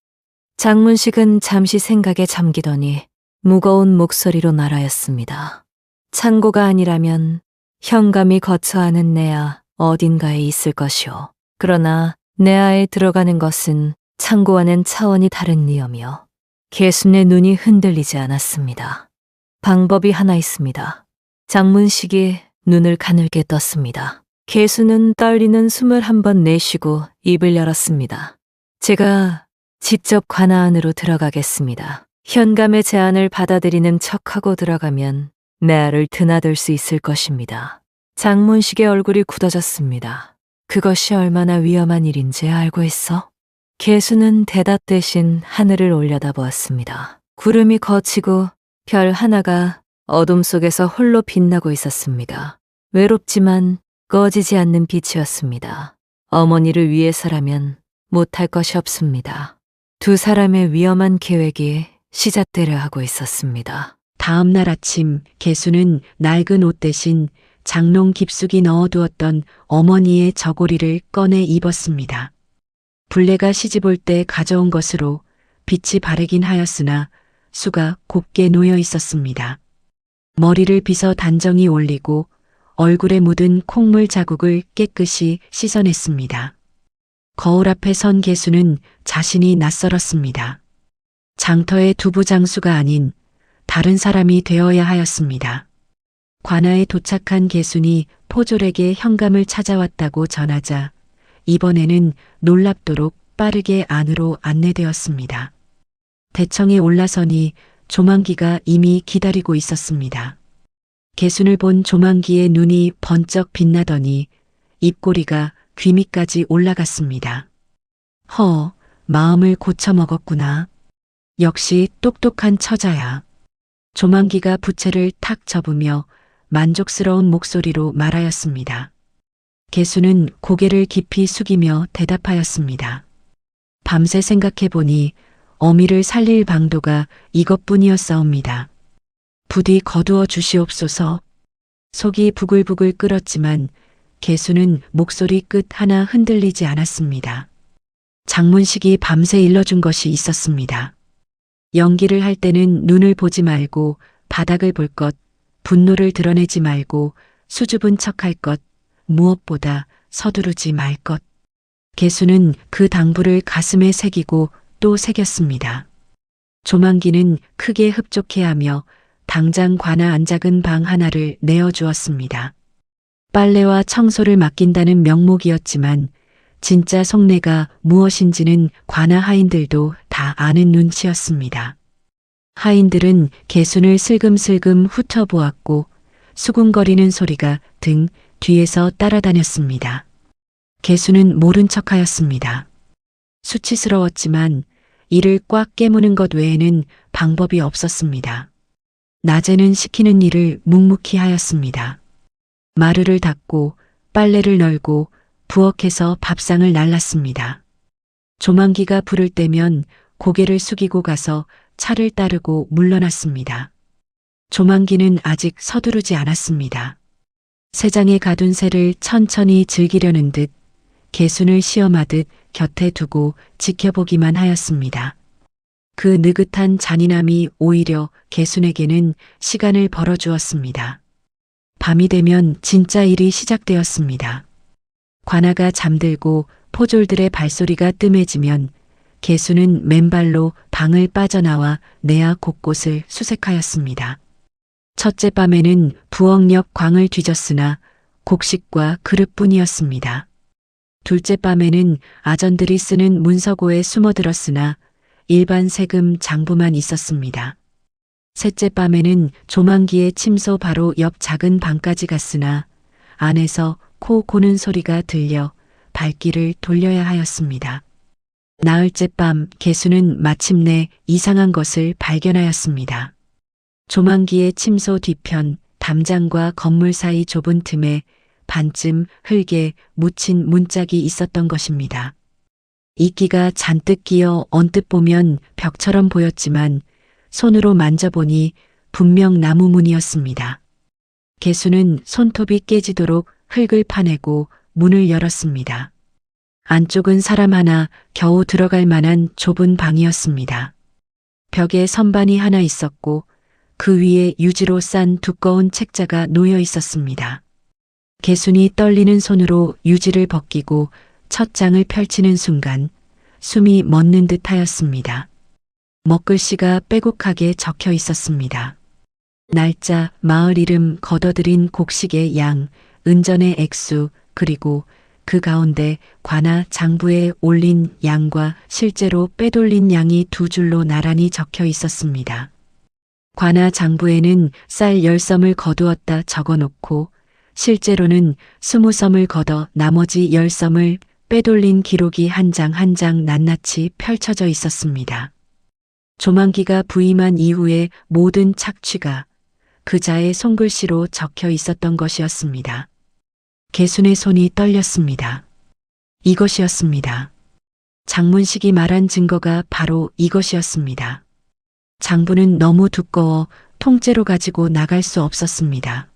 Speaker 5: 장문식은 잠시 생각에 잠기더니 무거운 목소리로 말하였습니다. 창고가 아니라면 현감이 거처하는 내야 어딘가에 있을 것이오. 그러나 내야에 들어가는 것은 창고와는 차원이 다른 위험이요. 개순의 눈이 흔들리지 않았습니다. 방법이 하나 있습니다. 장문식이 눈을 가늘게 떴습니다. 개순은 떨리는 숨을 한번 내쉬고 입을 열었습니다. 제가 직접 관아 안으로 들어가겠습니다. 현감의 제안을 받아들이는 척하고 들어가면 내 알을 드나들 수 있을 것입니다. 장문식의 얼굴이 굳어졌습니다. 그것이 얼마나 위험한 일인지 알고 있어? 개수는 대답 대신 하늘을 올려다보았습니다. 구름이 걷히고 별 하나가 어둠 속에서 홀로 빛나고 있었습니다. 외롭지만 꺼지지 않는 빛이었습니다. 어머니를 위해서라면 못할 것이 없습니다. 두 사람의 위험한 계획이 시작되려 하고 있었습니다.
Speaker 4: 다음 날 아침 개수는 낡은 옷 대신 장롱 깊숙이 넣어두었던 어머니의 저고리를 꺼내 입었습니다. 불례가 시집올 때 가져온 것으로 빛이 바래긴 하였으나 수가 곱게 놓여 있었습니다. 머리를 빗어 단정히 올리고 얼굴에 묻은 콩물 자국을 깨끗이 씻어냈습니다. 거울 앞에 선 개수는 자신이 낯설었습니다. 장터의 두부장수가 아닌 다른 사람이 되어야 하였습니다. 관아에 도착한 개순이 포졸에게 현감을 찾아왔다고 전하자 이번에는 놀랍도록 빠르게 안으로 안내되었습니다. 대청에 올라서니 조만기가 이미 기다리고 있었습니다. 개순을 본 조만기의 눈이 번쩍 빛나더니 입꼬리가 귀 밑까지 올라갔습니다. 마음을 고쳐먹었구나. 역시 똑똑한 처자야. 조만기가 부채를 탁 접으며 만족스러운 목소리로 말하였습니다. 개수는 고개를 깊이 숙이며 대답하였습니다. 밤새 생각해보니 어미를 살릴 방도가 이것뿐이었사옵니다. 부디 거두어 주시옵소서. 속이 부글부글 끓었지만 개수는 목소리 끝 하나 흔들리지 않았습니다. 장문식이 밤새 일러준 것이 있었습니다. 연기를 할 때는 눈을 보지 말고 바닥을 볼 것, 분노를 드러내지 말고 수줍은 척할 것, 무엇보다 서두르지 말 것. 개수는 그 당부를 가슴에 새기고 또 새겼습니다. 조만기는 크게 흡족해하며 당장 관아 안작은 방 하나를 내어주었습니다. 빨래와 청소를 맡긴다는 명목이었지만 진짜 속내가 무엇인지는 관아 하인들도 다 아는 눈치였습니다. 하인들은 개순을 슬금슬금 훑어보았고 수군거리는 소리가 등 뒤에서 따라다녔습니다. 개순은 모른 척하였습니다. 수치스러웠지만 이를 꽉 깨무는 것 외에는 방법이 없었습니다. 낮에는 시키는 일을 묵묵히 하였습니다. 마루를 닦고 빨래를 널고 부엌에서 밥상을 날랐습니다. 조만기가 부를 때면 고개를 숙이고 가서 차를 따르고 물러났습니다. 조만기는 아직 서두르지 않았습니다. 새장에 가둔 새를 천천히 즐기려는 듯 개순을 시험하듯 곁에 두고 지켜보기만 하였습니다. 그 느긋한 잔인함이 오히려 개순에게는 시간을 벌어주었습니다. 밤이 되면 진짜 일이 시작되었습니다. 관아가 잠들고 포졸들의 발소리가 뜸해지면 개수는 맨발로 방을 빠져나와 내야 곳곳을 수색하였습니다. 첫째 밤에는 부엌옆 광을 뒤졌으나 곡식과 그릇뿐이었습니다. 둘째 밤에는 아전들이 쓰는 문서고에 숨어들었으나 일반 세금 장부만 있었습니다. 셋째 밤에는 조만기의 침소 바로 옆 작은 방까지 갔으나 안에서 코 고는 소리가 들려 발길을 돌려야 하였습니다. 나흘째 밤 개수는 마침내 이상한 것을 발견하였습니다. 조만기의 침소 뒤편 담장과 건물 사이 좁은 틈에 반쯤 흙에 묻힌 문짝이 있었던 것입니다. 이끼가 잔뜩 끼어 언뜻 보면 벽처럼 보였지만 손으로 만져보니 분명 나무문이었습니다. 개수는 손톱이 깨지도록 흙을 파내고 문을 열었습니다. 안쪽은 사람 하나 겨우 들어갈 만한 좁은 방이었습니다. 벽에 선반이 하나 있었고 그 위에 유지로 싼 두꺼운 책자가 놓여 있었습니다. 개순이 떨리는 손으로 유지를 벗기고 첫 장을 펼치는 순간 숨이 멎는 듯 하였습니다. 먹글씨가 빼곡하게 적혀 있었습니다. 날짜, 마을 이름, 거둬들인 곡식의 양, 은전의 액수, 그리고 그 가운데 관아 장부에 올린 양과 실제로 빼돌린 양이 두 줄로 나란히 적혀 있었습니다. 관아 장부에는 쌀 10섬을 거두었다 적어놓고 실제로는 20섬을 걷어 나머지 10섬을 빼돌린 기록이 한 장 한 장 낱낱이 펼쳐져 있었습니다. 조만기가 부임한 이후에 모든 착취가 그자의 손글씨로 적혀 있었던 것이었습니다. 개순의 손이 떨렸습니다. 이것이었습니다. 장문식이 말한 증거가 바로 이것이었습니다. 장부는 너무 두꺼워 통째로 가지고 나갈 수 없었습니다.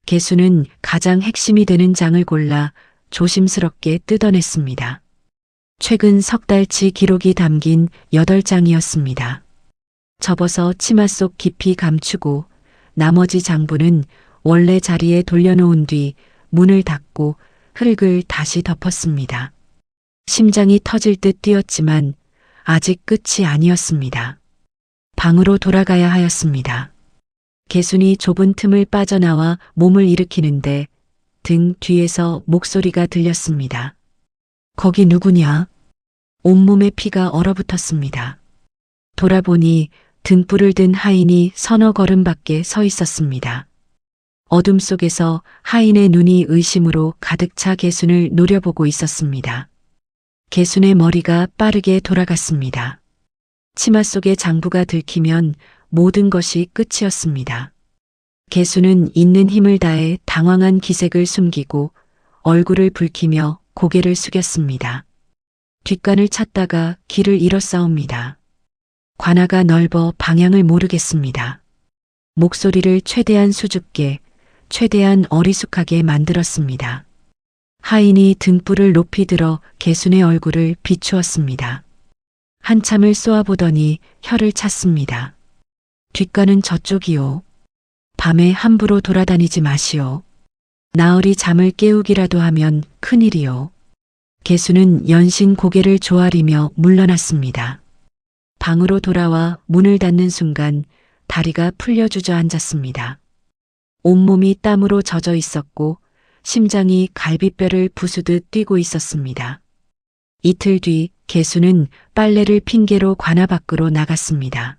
Speaker 4: 개순은 가장 핵심이 되는 장을 골라 조심스럽게 뜯어냈습니다. 최근 석 달치 기록이 담긴 8장이었습니다. 접어서 치마 속 깊이 감추고 나머지 장부는 원래 자리에 돌려놓은 뒤 문을 닫고 흙을 다시 덮었습니다. 심장이 터질 듯 뛰었지만 아직 끝이 아니었습니다. 방으로 돌아가야 하였습니다. 개순이 좁은 틈을 빠져나와 몸을 일으키는데 등 뒤에서 목소리가 들렸습니다. 거기 누구냐? 온몸에 피가 얼어붙었습니다. 돌아보니 등불을 든 하인이 서너 걸음 밖에 서 있었습니다. 어둠 속에서 하인의 눈이 의심으로 가득 차 개순을 노려보고 있었습니다. 개순의 머리가 빠르게 돌아갔습니다. 치마 속의 장부가 들키면 모든 것이 끝이었습니다. 개순은 있는 힘을 다해 당황한 기색을 숨기고 얼굴을 붉히며 고개를 숙였습니다. 뒷간을 찾다가 길을 잃었사옵니다. 관아가 넓어 방향을 모르겠습니다. 목소리를 최대한 수줍게, 최대한 어리숙하게 만들었습니다. 하인이 등불을 높이 들어 개순의 얼굴을 비추었습니다. 한참을 쏘아보더니 혀를 찼습니다. 뒷간은 저쪽이요. 밤에 함부로 돌아다니지 마시오. 나으리 잠을 깨우기라도 하면 큰일이요. 개순은 연신 고개를 조아리며 물러났습니다. 방으로 돌아와 문을 닫는 순간 다리가 풀려 주저앉았습니다. 온몸이 땀으로 젖어 있었고 심장이 갈비뼈를 부수듯 뛰고 있었습니다. 이틀 뒤 개순은 빨래를 핑계로 관아 밖으로 나갔습니다.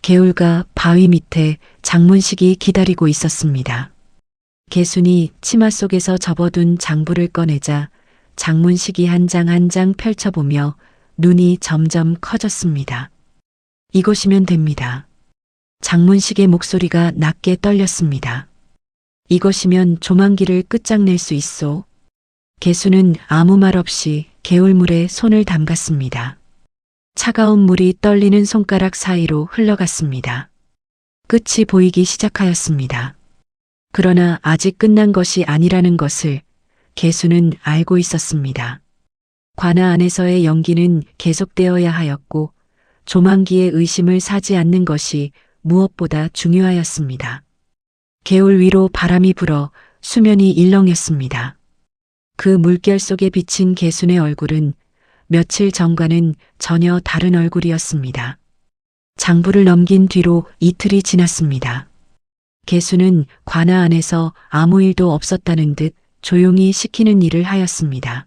Speaker 4: 개울가 바위 밑에 장문식이 기다리고 있었습니다. 개순이 치마 속에서 접어둔 장부를 꺼내자 장문식이 한 장 한 장 펼쳐보며 눈이 점점 커졌습니다. 이것이면 됩니다. 장문식의 목소리가 낮게 떨렸습니다. 이것이면 조만기를 끝장낼 수 있소. 개순은 아무 말 없이 개울물에 손을 담갔습니다. 차가운 물이 떨리는 손가락 사이로 흘러갔습니다. 끝이 보이기 시작하였습니다. 그러나 아직 끝난 것이 아니라는 것을 개순은 알고 있었습니다. 관아 안에서의 연기는 계속되어야 하였고 조만기의 의심을 사지 않는 것이 무엇보다 중요하였습니다. 개울 위로 바람이 불어 수면이 일렁였습니다. 그 물결 속에 비친 개순의 얼굴은 며칠 전과는 전혀 다른 얼굴이었습니다. 장부를 넘긴 뒤로 이틀이 지났습니다. 개순은 관아 안에서 아무 일도 없었다는 듯 조용히 시키는 일을 하였습니다.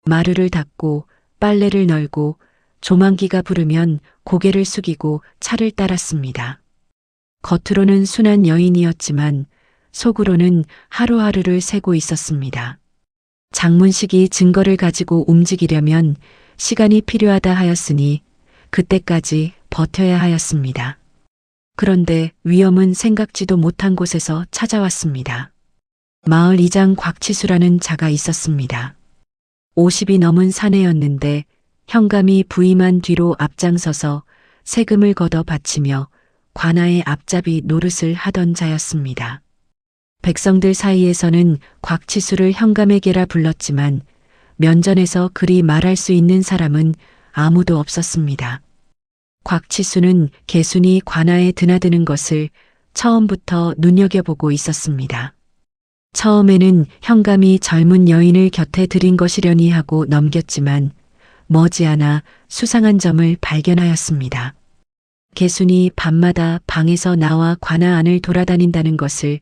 Speaker 4: 마루를 닦고 빨래를 널고 조만기가 부르면 고개를 숙이고 차를 따랐습니다. 겉으로는 순한 여인이었지만 속으로는 하루하루를 세고 있었습니다. 장문식이 증거를 가지고 움직이려면 시간이 필요하다 하였으니 그때까지 버텨야 하였습니다. 그런데 위험은 생각지도 못한 곳에서 찾아왔습니다. 마을 이장 곽치수라는 자가 있었습니다. 50이 넘은 사내였는데 현감이 부임한 뒤로 앞장서서 세금을 걷어 바치며 관아의 앞잡이 노릇을 하던 자였습니다. 백성들 사이에서는 곽치수를 현감에게라 불렀지만 면전에서 그리 말할 수 있는 사람은 아무도 없었습니다. 곽치수는 개순이 관아에 드나드는 것을 처음부터 눈여겨보고 있었습니다. 처음에는 현감이 젊은 여인을 곁에 들인 것이려니 하고 넘겼지만 머지않아 수상한 점을 발견하였습니다. 개순이 밤마다 방에서 나와 관아 안을 돌아다닌다는 것을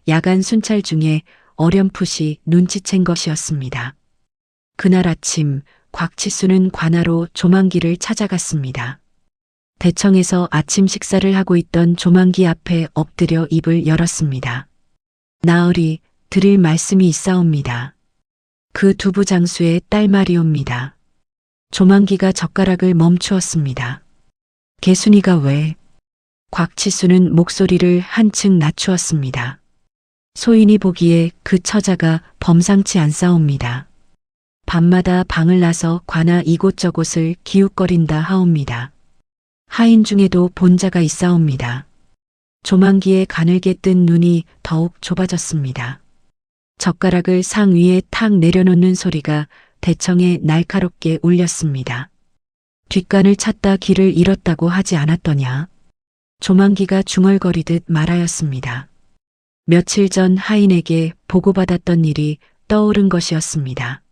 Speaker 4: 야간 순찰 중에 어렴풋이 눈치챈 것이었습니다. 그날 아침 곽치수는 관아로 조만기를 찾아갔습니다. 대청에서 아침 식사를 하고 있던 조만기 앞에 엎드려 입을 열었습니다. 나으리, 드릴 말씀이 있사옵니다. 그 두부 장수의 딸 말이옵니다. 조만기가 젓가락을 멈추었습니다. 개순이가 왜? 곽치수는 목소리를 한층 낮추었습니다. 소인이 보기에 그 처자가 범상치 않사옵니다. 밤마다 방을 나서 관아 이곳저곳을 기웃거린다 하옵니다. 하인 중에도 본자가 있사옵니다. 조만기의 가늘게 뜬 눈이 더욱 좁아졌습니다. 젓가락을 상 위에 탁 내려놓는 소리가 대청에 날카롭게 울렸습니다. 뒷간을 찾다 길을 잃었다고 하지 않았더냐? 조만기가 중얼거리듯 말하였습니다. 며칠 전 하인에게 보고받았던 일이 떠오른 것이었습니다.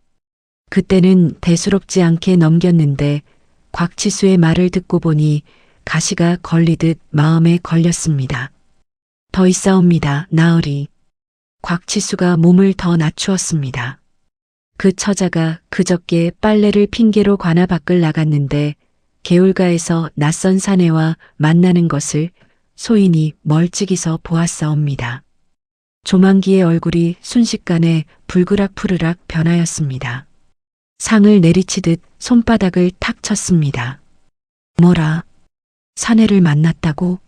Speaker 4: 그때는 대수롭지 않게 넘겼는데 곽치수의 말을 듣고 보니 가시가 걸리듯 마음에 걸렸습니다. 더 있사옵니다, 나으리. 곽치수가 몸을 더 낮추었습니다. 그 처자가 그저께 빨래를 핑계로 관아 밖을 나갔는데 개울가에서 낯선 사내와 만나는 것을 소인이 멀찍이서 보았사옵니다. 조만기의 얼굴이 순식간에 불그락푸르락 변하였습니다. 상을 내리치듯 손바닥을 탁 쳤습니다. 뭐라? 사내를 만났다고?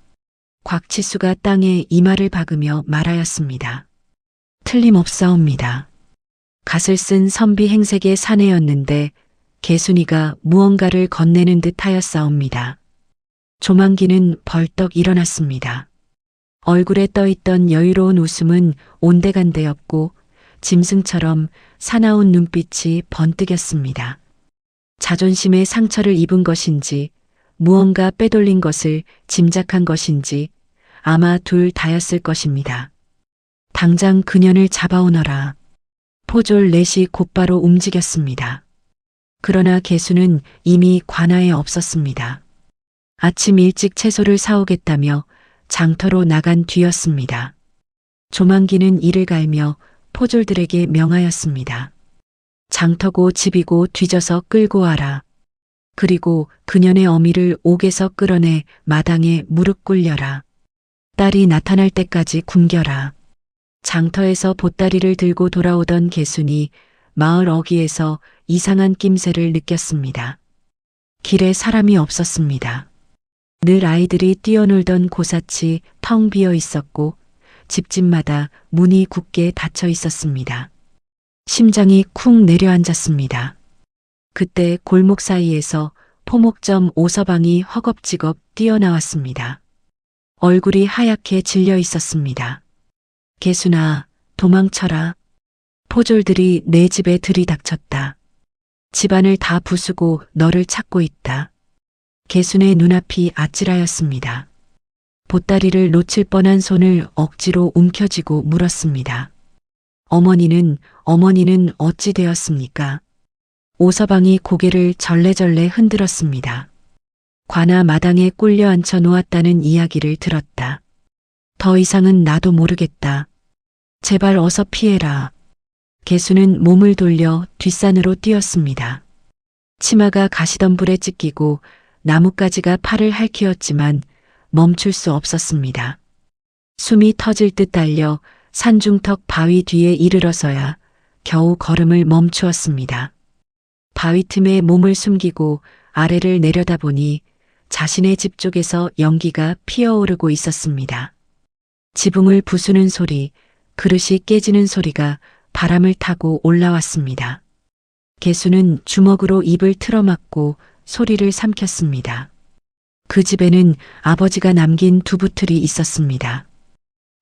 Speaker 4: 곽치수가 땅에 이마를 박으며 말하였습니다. 틀림없사옵니다. 갓을 쓴 선비 행색의 사내였는데 개순이가 무언가를 건네는 듯 하였사옵니다. 조만기는 벌떡 일어났습니다. 얼굴에 떠있던 여유로운 웃음은 온데간데였고 짐승처럼 사나운 눈빛이 번뜩였습니다. 자존심에 상처를 입은 것인지 무언가 빼돌린 것을 짐작한 것인지 아마 둘 다였을 것입니다. 당장 그년을 잡아오너라. 포졸 넷이 곧바로 움직였습니다. 그러나 개수는 이미 관아에 없었습니다. 아침 일찍 채소를 사오겠다며 장터로 나간 뒤였습니다. 조만기는 이를 갈며 포졸들에게 명하였습니다. 장터고 집이고 뒤져서 끌고 와라. 그리고 그년의 어미를 옥에서 끌어내 마당에 무릎 꿇려라. 딸이 나타날 때까지 굶겨라. 장터에서 보따리를 들고 돌아오던 개순이 마을 어귀에서 이상한 낌새를 느꼈습니다. 길에 사람이 없었습니다. 늘 아이들이 뛰어놀던 고사치 텅 비어 있었고 집집마다 문이 굳게 닫혀 있었습니다. 심장이 쿵 내려앉았습니다. 그때 골목 사이에서 포목점 오서방이 허겁지겁 뛰어나왔습니다. 얼굴이 하얗게 질려 있었습니다. 개순아, 도망쳐라. 포졸들이 내 집에 들이닥쳤다. 집안을 다 부수고 너를 찾고 있다. 개순의 눈앞이 아찔하였습니다. 보따리를 놓칠 뻔한 손을 억지로 움켜쥐고 물었습니다. 어머니는 어찌 되었습니까? 오서방이 고개를 절레절레 흔들었습니다. 관아 마당에 꿀려 앉혀 놓았다는 이야기를 들었다. 더 이상은 나도 모르겠다. 제발 어서 피해라. 개수는 몸을 돌려 뒷산으로 뛰었습니다. 치마가 가시덤불에 찢기고 나뭇가지가 팔을 핥히었지만 멈출 수 없었습니다. 숨이 터질 듯 달려 산중턱 바위 뒤에 이르러서야 겨우 걸음을 멈추었습니다. 바위 틈에 몸을 숨기고 아래를 내려다보니 자신의 집 쪽에서 연기가 피어오르고 있었습니다. 지붕을 부수는 소리, 그릇이 깨지는 소리가 바람을 타고 올라왔습니다. 개수는 주먹으로 입을 틀어막고 소리를 삼켰습니다. 그 집에는 아버지가 남긴 두부틀이 있었습니다.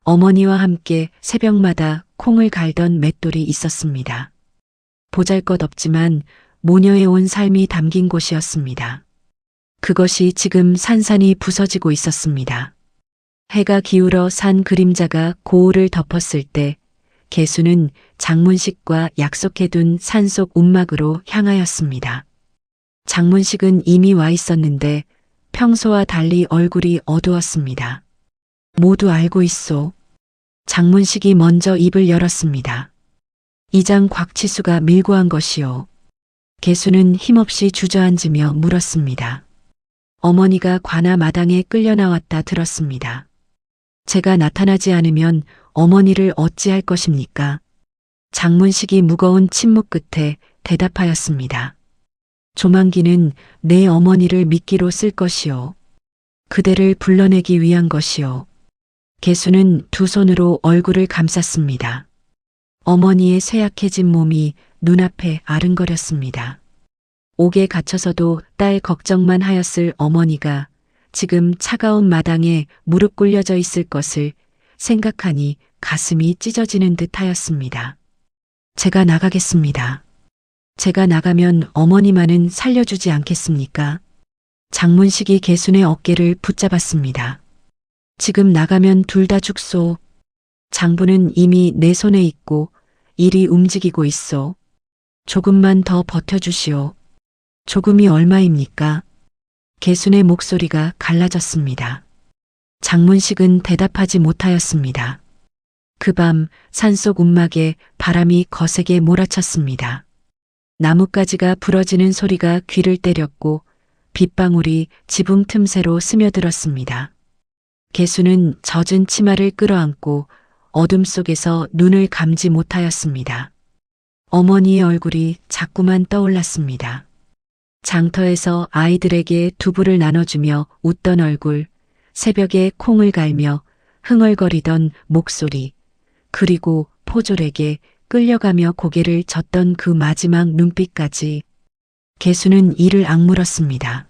Speaker 4: 어머니와 함께 새벽마다 콩을 갈던 맷돌이 있었습니다. 보잘것없지만 모녀해온 삶이 담긴 곳이었습니다. 그것이 지금 산산이 부서지고 있었습니다. 해가 기울어 산 그림자가 고을을 덮었을 때 개수는 장문식과 약속해둔 산속 움막으로 향하였습니다. 장문식은 이미 와 있었는데 평소와 달리 얼굴이 어두웠습니다. 모두 알고 있소. 장문식이 먼저 입을 열었습니다. 이장 곽치수가 밀고 한 것이요. 개수는 힘없이 주저앉으며 물었습니다. 어머니가 관아 마당에 끌려 나왔다 들었습니다. 제가 나타나지 않으면 어머니를 어찌할 것입니까? 장문식이 무거운 침묵 끝에 대답하였습니다. 조만기는 내 어머니를 미끼로 쓸 것이요. 그대를 불러내기 위한 것이요. 개수는 두 손으로 얼굴을 감쌌습니다. 어머니의 쇠약해진 몸이 눈앞에 아른거렸습니다. 옥에 갇혀서도 딸 걱정만 하였을 어머니가 지금 차가운 마당에 무릎 꿇려져 있을 것을 생각하니 가슴이 찢어지는 듯 하였습니다. 제가 나가겠습니다. 제가 나가면 어머니만은 살려주지 않겠습니까? 장문식이 개순의 어깨를 붙잡았습니다. 지금 나가면 둘 다 죽소. 장부는 이미 내 손에 있고 일이 움직이고 있소. 조금만 더 버텨주시오. 조금이 얼마입니까? 개순의 목소리가 갈라졌습니다. 장문식은 대답하지 못하였습니다. 그 밤 산속 움막에 바람이 거세게 몰아쳤습니다. 나뭇가지가 부러지는 소리가 귀를 때렸고 빗방울이 지붕 틈새로 스며들었습니다. 개수는 젖은 치마를 끌어안고 어둠 속에서 눈을 감지 못하였습니다. 어머니의 얼굴이 자꾸만 떠올랐습니다. 장터에서 아이들에게 두부를 나눠주며 웃던 얼굴, 새벽에 콩을 갈며 흥얼거리던 목소리, 그리고 포졸에게 끌려가며 고개를 젓던 그 마지막 눈빛까지. 개수는 이를 악물었습니다.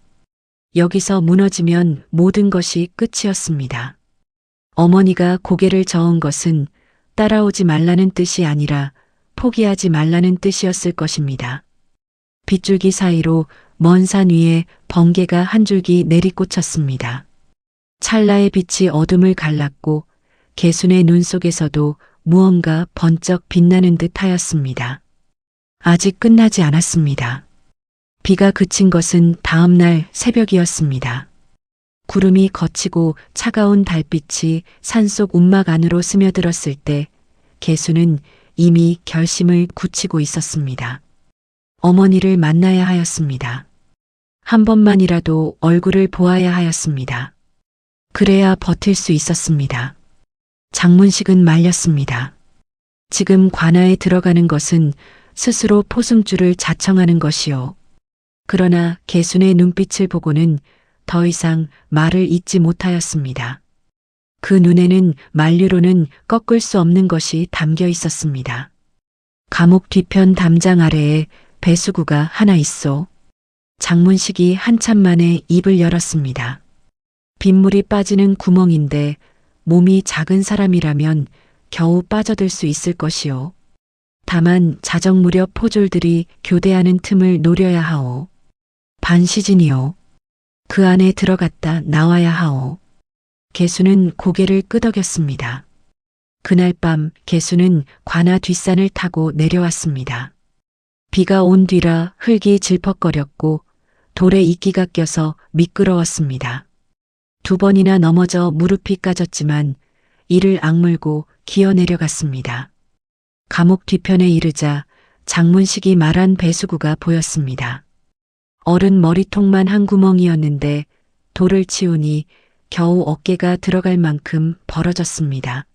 Speaker 4: 여기서 무너지면 모든 것이 끝이었습니다. 어머니가 고개를 저은 것은 따라오지 말라는 뜻이 아니라 포기하지 말라는 뜻이었을 것입니다. 빗줄기 사이로 먼 산 위에 번개가 한 줄기 내리꽂혔습니다. 찰나의 빛이 어둠을 갈랐고 개순의 눈 속에서도 무언가 번쩍 빛나는 듯 하였습니다. 아직 끝나지 않았습니다. 비가 그친 것은 다음 날 새벽이었습니다. 구름이 걷히고 차가운 달빛이 산속 움막 안으로 스며들었을 때 개수는 이미 결심을 굳히고 있었습니다. 어머니를 만나야 하였습니다. 한 번만이라도 얼굴을 보아야 하였습니다. 그래야 버틸 수 있었습니다. 장문식은 말렸습니다. 지금 관아에 들어가는 것은 스스로 포승줄을 자청하는 것이요. 그러나 개순의 눈빛을 보고는 더 이상 말을 잇지 못하였습니다. 그 눈에는 만류로는 꺾을 수 없는 것이 담겨 있었습니다. 감옥 뒤편 담장 아래에 배수구가 하나 있소. 장문식이 한참 만에 입을 열었습니다. 빗물이 빠지는 구멍인데 몸이 작은 사람이라면 겨우 빠져들 수 있을 것이요. 다만 자정 무렵 포졸들이 교대하는 틈을 노려야 하오. 반시진이요. 그 안에 들어갔다 나와야 하오. 개수는 고개를 끄덕였습니다. 그날 밤 개수는 관아 뒷산을 타고 내려왔습니다. 비가 온 뒤라 흙이 질퍽거렸고 돌에 이끼가 껴서 미끄러웠습니다. 2번이나 넘어져 무릎이 까졌지만 이를 악물고 기어 내려갔습니다. 감옥 뒤편에 이르자 장문식이 말한 배수구가 보였습니다. 어른 머리통만 한 구멍이었는데 돌을 치우니 겨우 어깨가 들어갈 만큼 벌어졌습니다.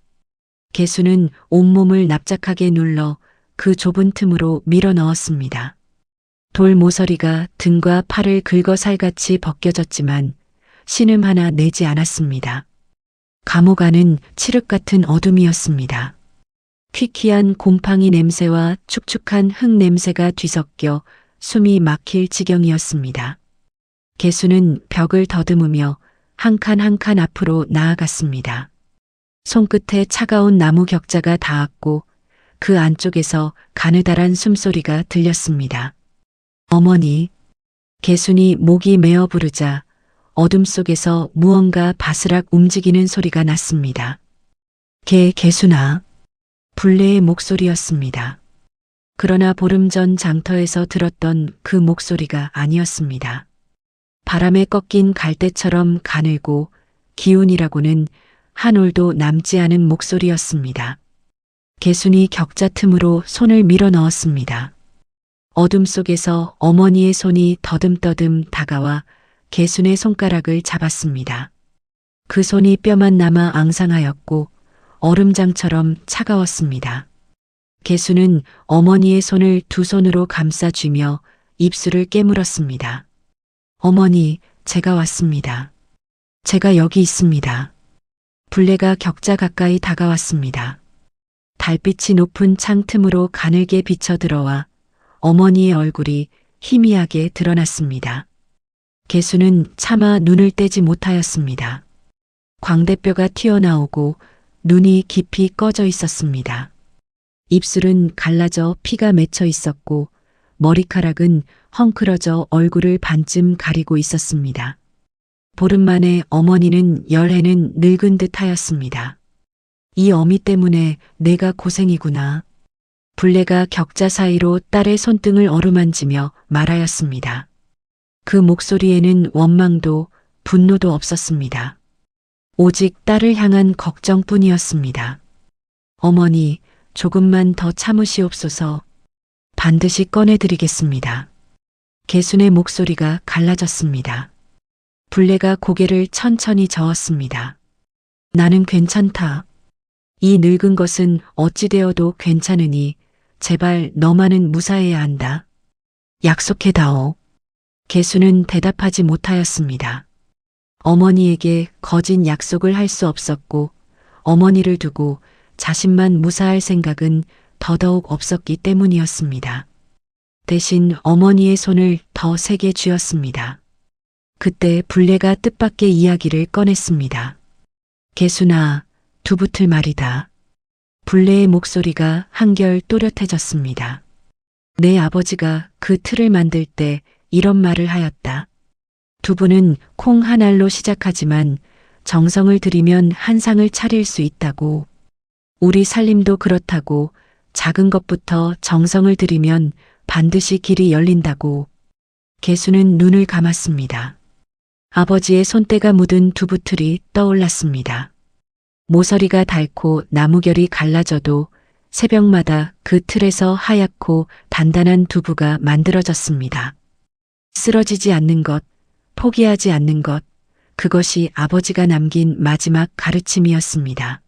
Speaker 4: 개수는 온몸을 납작하게 눌러 그 좁은 틈으로 밀어 넣었습니다. 돌 모서리가 등과 팔을 긁어 살같이 벗겨졌지만 신음 하나 내지 않았습니다. 감옥 안은 칠흑 같은 어둠이었습니다. 퀴퀴한 곰팡이 냄새와 축축한 흙 냄새가 뒤섞여 숨이 막힐 지경이었습니다. 개수는 벽을 더듬으며 한 칸 한 칸 앞으로 나아갔습니다. 손끝에 차가운 나무 격자가 닿았고 그 안쪽에서 가느다란 숨소리가 들렸습니다. 어머니. 개순이 목이 메어 부르자 어둠 속에서 무언가 바스락 움직이는 소리가 났습니다. 개순아. 불레의 목소리였습니다. 그러나 보름 전 장터에서 들었던 그 목소리가 아니었습니다. 바람에 꺾인 갈대처럼 가늘고 기운이라고는 한 올도 남지 않은 목소리였습니다. 개순이 격자 틈으로 손을 밀어 넣었습니다. 어둠 속에서 어머니의 손이 더듬더듬 다가와 개순의 손가락을 잡았습니다. 그 손이 뼈만 남아 앙상하였고 얼음장처럼 차가웠습니다. 개순은 어머니의 손을 두 손으로 감싸쥐며 입술을 깨물었습니다. 어머니, 제가 왔습니다. 제가 여기 있습니다. 불레가 격자 가까이 다가왔습니다. 달빛이 높은 창 틈으로 가늘게 비쳐 들어와 어머니의 얼굴이 희미하게 드러났습니다. 개수는 차마 눈을 떼지 못하였습니다. 광대뼈가 튀어나오고 눈이 깊이 꺼져 있었습니다. 입술은 갈라져 피가 맺혀 있었고 머리카락은 헝클어져 얼굴을 반쯤 가리고 있었습니다. 보름 만에 어머니는 열해는 늙은 듯 하였습니다. 이 어미 때문에 내가 고생이구나. 불레가 격자 사이로 딸의 손등을 어루만지며 말하였습니다. 그 목소리에는 원망도 분노도 없었습니다. 오직 딸을 향한 걱정뿐이었습니다. 어머니, 조금만 더 참으시옵소서. 반드시 꺼내드리겠습니다. 개순의 목소리가 갈라졌습니다. 불레가 고개를 천천히 저었습니다. 나는 괜찮다. 이 늙은 것은 어찌 되어도 괜찮으니 제발 너만은 무사해야 한다. 약속해다오. 개수는 대답하지 못하였습니다. 어머니에게 거짓 약속을 할 수 없었고 어머니를 두고 자신만 무사할 생각은 더더욱 없었기 때문이었습니다. 대신 어머니의 손을 더 세게 쥐었습니다. 그때 불레가 뜻밖의 이야기를 꺼냈습니다. 개순아, 두부틀 말이다. 불레의 목소리가 한결 또렷해졌습니다. 내 아버지가 그 틀을 만들 때 이런 말을 하였다. 두부는 콩 한 알로 시작하지만 정성을 들이면 한 상을 차릴 수 있다고. 우리 살림도 그렇다고 작은 것부터 정성을 들이면 반드시 길이 열린다고. 개수는 눈을 감았습니다. 아버지의 손때가 묻은 두부틀이 떠올랐습니다. 모서리가 닳고 나무결이 갈라져도 새벽마다 그 틀에서 하얗고 단단한 두부가 만들어졌습니다. 쓰러지지 않는 것, 포기하지 않는 것, 그것이 아버지가 남긴 마지막 가르침이었습니다.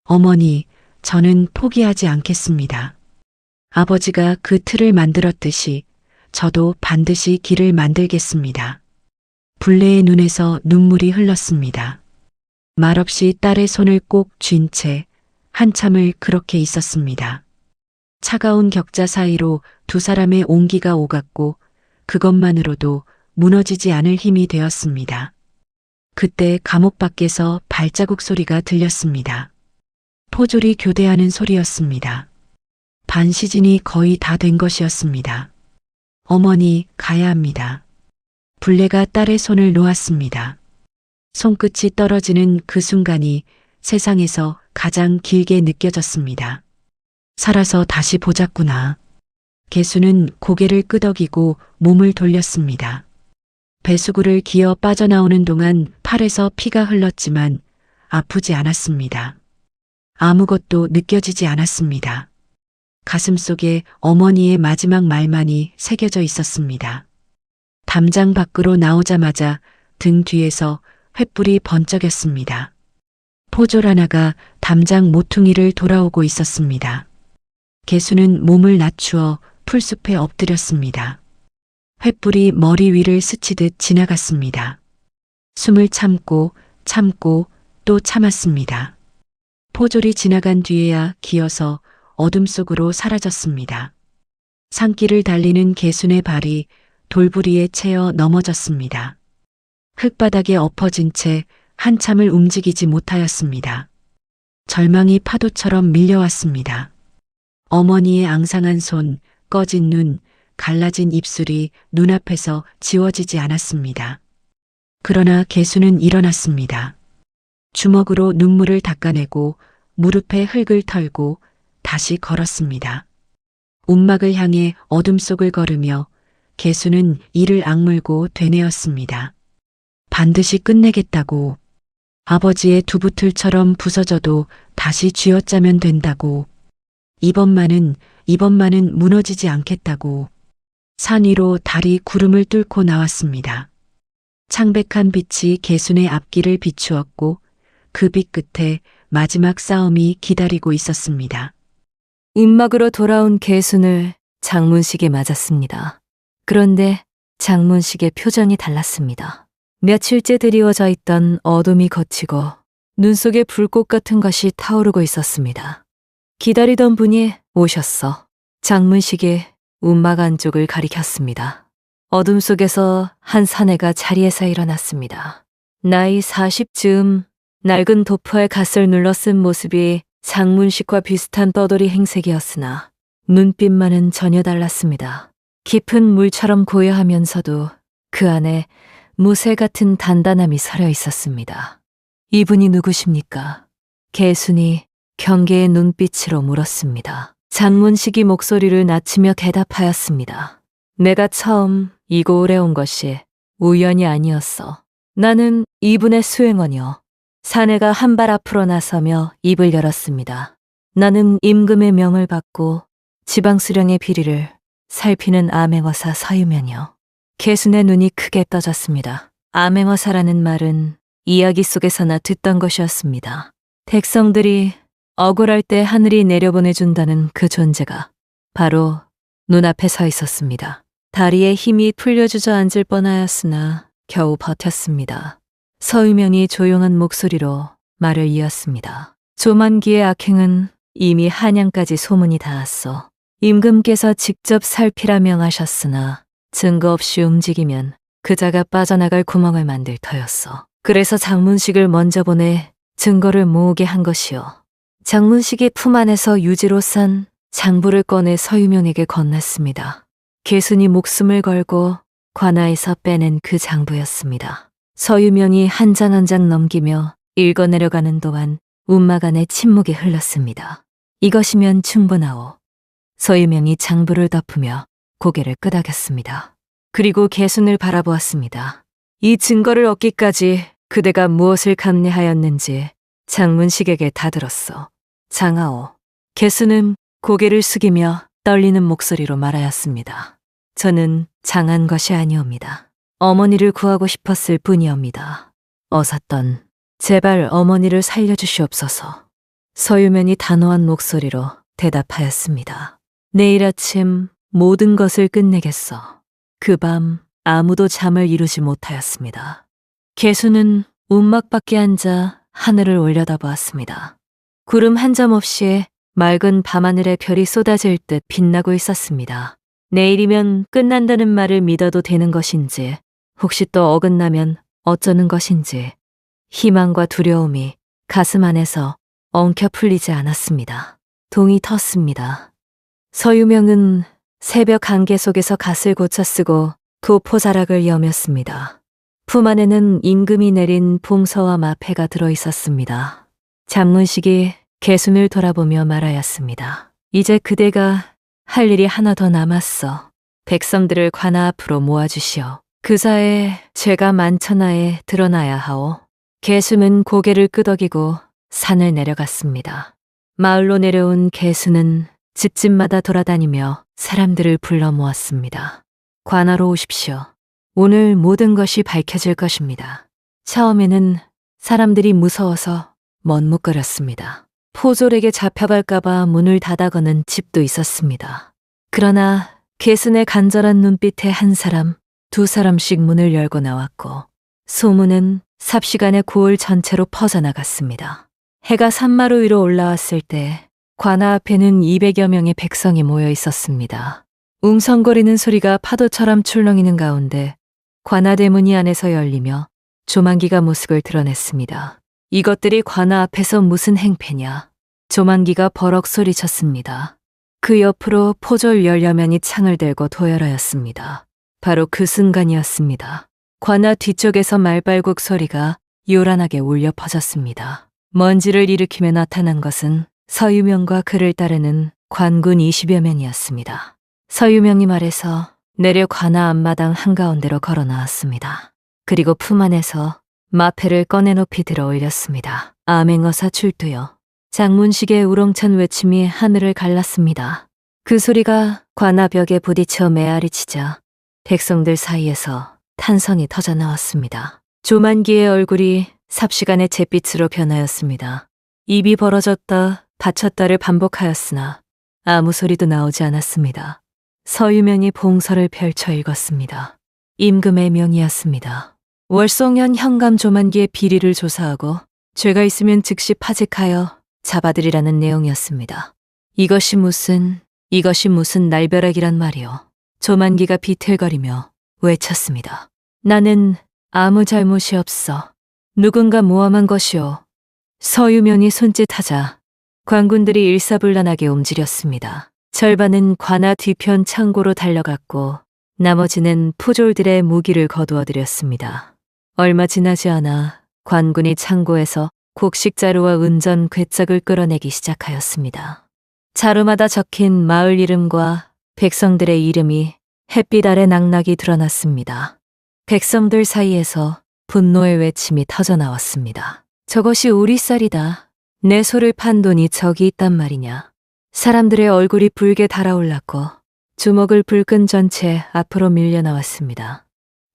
Speaker 4: 어머니, 저는 포기하지 않겠습니다. 아버지가 그 틀을 만들었듯이 저도 반드시 길을 만들겠습니다. 불레의 눈에서 눈물이 흘렀습니다. 말없이 딸의 손을 꼭 쥔 채 한참을 그렇게 있었습니다. 차가운 격자 사이로 두 사람의 온기가 오갔고 그것만으로도 무너지지 않을 힘이 되었습니다. 그때 감옥 밖에서 발자국 소리가 들렸습니다. 포졸이 교대하는 소리였습니다. 반 시즌이 거의 다 된 것이었습니다. 어머니, 가야 합니다. 불레가 딸의 손을 놓았습니다. 손끝이 떨어지는 그 순간이 세상에서 가장 길게 느껴졌습니다. 살아서 다시 보자꾸나. 개수는 고개를 끄덕이고 몸을 돌렸습니다. 배수구를 기어 빠져나오는 동안 팔에서 피가 흘렀지만 아프지 않았습니다. 아무것도 느껴지지 않았습니다. 가슴속에 어머니의 마지막 말만이 새겨져 있었습니다. 담장 밖으로 나오자마자 등 뒤에서 횃불이 번쩍였습니다. 포졸 하나가 담장 모퉁이를 돌아오고 있었습니다. 개수는 몸을 낮추어 풀숲에 엎드렸습니다. 횃불이 머리 위를 스치듯 지나갔습니다. 숨을 참고 또 참았습니다. 포졸이 지나간 뒤에야 기어서 어둠 속으로 사라졌습니다. 산길을 달리는 개순의 발이 돌부리에 채어 넘어졌습니다. 흙바닥에 엎어진 채 한참을 움직이지 못하였습니다. 절망이 파도처럼 밀려왔습니다. 어머니의 앙상한 손, 꺼진 눈, 갈라진 입술이 눈앞에서 지워지지 않았습니다. 그러나 개수는 일어났습니다. 주먹으로 눈물을 닦아내고 무릎에 흙을 털고 다시 걸었습니다. 움막을 향해 어둠 속을 걸으며 개수는 이를 악물고 되뇌었습니다. 반드시 끝내겠다고. 아버지의 두부틀처럼 부서져도 다시 쥐어짜면 된다고. 이번만은 무너지지 않겠다고. 산 위로 달이 구름을 뚫고 나왔습니다. 창백한 빛이 개순의 앞길을 비추었고 그 빛 끝에 마지막 싸움이 기다리고 있었습니다.
Speaker 5: 입막으로 돌아온 개순을 장문식이 맞았습니다. 그런데 장문식의 표정이 달랐습니다. 며칠째 드리워져 있던 어둠이 걷히고 눈 속에 불꽃 같은 것이 타오르고 있었습니다. 기다리던 분이 오셨어. 장문식이 움막 안쪽을 가리켰습니다. 어둠 속에서 한 사내가 자리에서 일어났습니다. 나이 40쯤 낡은 도포에 갓을 눌러 쓴 모습이 장문식과 비슷한 뻐돌이 행색이었으나 눈빛만은 전혀 달랐습니다. 깊은 물처럼 고요하면서도 그 안에 무쇠 같은 단단함이 서려 있었습니다. 이분이 누구십니까? 개순이 경계의 눈빛으로 물었습니다. 장문식이 목소리를 낮추며 대답하였습니다. 내가 처음 이곳에 온 것이 우연이 아니었어. 나는 이분의 수행원이요. 사내가 한 발 앞으로 나서며 입을 열었습니다. 나는 임금의 명을 받고 지방 수령의 비리를 살피는 암행어사 서유면이요. 개순의 눈이 크게 떠졌습니다. 암행어사라는 말은 이야기 속에서나 듣던 것이었습니다. 백성들이 억울할 때 하늘이 내려보내준다는 그 존재가 바로 눈앞에 서 있었습니다. 다리에 힘이 풀려 주저앉을 뻔하였으나 겨우 버텼습니다. 서유면이 조용한 목소리로 말을 이었습니다. 조만기의 악행은 이미 한양까지 소문이 닿았어. 임금께서 직접 살피라 명하셨으나 증거 없이 움직이면 그자가 빠져나갈 구멍을 만들 터였어. 그래서 장문식을 먼저 보내 증거를 모으게 한 것이요. 장문식이 품 안에서 유지로 싼 장부를 꺼내 서유면에게 건넸습니다. 개순이 목숨을 걸고 관아에서 빼낸 그 장부였습니다. 서유면이 한 장 한 장 넘기며 읽어내려가는 동안 움막 안에 침묵이 흘렀습니다. 이것이면 충분하오. 서유면이 장부를 덮으며 고개를 끄덕였습니다. 그리고 개순을 바라보았습니다. 이 증거를 얻기까지 그대가 무엇을 감내하였는지 장문식에게 다 들었어. 장하오. 개순은 고개를 숙이며 떨리는 목소리로 말하였습니다. 저는 장한 것이 아니옵니다. 어머니를 구하고 싶었을 뿐이옵니다. 어삿던 제발 어머니를 살려주시옵소서. 서유면이 단호한 목소리로 대답하였습니다. 내일 아침 모든 것을 끝내겠어. 그 밤 아무도 잠을 이루지 못하였습니다. 개수는 움막 밖에 앉아 하늘을 올려다보았습니다. 구름 한 점 없이 맑은 밤하늘에 별이 쏟아질 듯 빛나고 있었습니다. 내일이면 끝난다는 말을 믿어도 되는 것인지, 혹시 또 어긋나면 어쩌는 것인지, 희망과 두려움이 가슴 안에서 엉켜 풀리지 않았습니다. 동이 텄습니다. 서유명은 새벽 안개 속에서 갓을 고쳐 쓰고 도포자락을 여몄습니다. 품 안에는 임금이 내린 봉서와 마패가 들어 있었습니다. 장문식이 개순을 돌아보며 말하였습니다. 이제 그대가 할 일이 하나 더 남았어. 백성들을 관아 앞으로 모아주시오. 그자의 죄가 만천하에 드러나야 하오. 개순은 고개를 끄덕이고 산을 내려갔습니다. 마을로 내려온 개순은 집집마다 돌아다니며 사람들을 불러 모았습니다. 관아로 오십시오. 오늘 모든 것이 밝혀질 것입니다. 처음에는 사람들이 무서워서 멋뭇거렸습니다. 포졸에게 잡혀갈까봐 문을 닫아거는 집도 있었습니다. 그러나 개순의 간절한 눈빛에 한 사람, 두 사람씩 문을 열고 나왔고 소문은 삽시간에 고을 전체로 퍼져나갔습니다. 해가 산마루 위로 올라왔을 때 관아 앞에는 200여 명의 백성이 모여 있었습니다. 웅성거리는 소리가 파도처럼 출렁이는 가운데 관아 대문이 안에서 열리며 조만기가 모습을 드러냈습니다. 이것들이 관아 앞에서 무슨 행패냐. 조만기가 버럭 소리쳤습니다. 그 옆으로 포졸 10여 명이 창을 들고 도열하였습니다. 바로 그 순간이었습니다. 관아 뒤쪽에서 말발굽 소리가 요란하게 울려 퍼졌습니다. 먼지를 일으키며 나타난 것은 서유명과 그를 따르는 관군 20여 명이었습니다. 서유명이 말해서 내려 관아 앞마당 한가운데로 걸어 나왔습니다. 그리고 품 안에서 마패를 꺼내 높이 들어 올렸습니다. 암행어사 출두여. 장문식의 우렁찬 외침이 하늘을 갈랐습니다. 그 소리가 관아 벽에 부딪혀 메아리 치자 백성들 사이에서 탄성이 터져 나왔습니다. 조만기의 얼굴이 삽시간에 잿빛으로 변하였습니다. 입이 벌어졌다 받쳤다를 반복하였으나 아무 소리도 나오지 않았습니다. 서유명이 봉서를 펼쳐 읽었습니다. 임금의 명이었습니다. 월송현 현감 조만기의 비리를 조사하고 죄가 있으면 즉시 파직하여 잡아들이라는 내용이었습니다. 이것이 무슨 날벼락이란 말이오. 조만기가 비틀거리며 외쳤습니다. 나는 아무 잘못이 없어. 누군가 모함한 것이오. 서유명이 손짓하자 관군들이 일사불란하게 움직였습니다. 절반은 관아 뒤편 창고로 달려갔고 나머지는 포졸들의 무기를 거두어들였습니다. 얼마 지나지 않아 관군이 창고에서 곡식자루와 은전 괴짝을 끌어내기 시작하였습니다. 자루마다 적힌 마을 이름과 백성들의 이름이 햇빛 아래 낙낙이 드러났습니다. 백성들 사이에서 분노의 외침이 터져나왔습니다. 저것이 우리 쌀이다. 내 소를 판 돈이 저기 있단 말이냐. 사람들의 얼굴이 붉게 달아올랐고 주먹을 불끈 전 채 앞으로 밀려나왔습니다.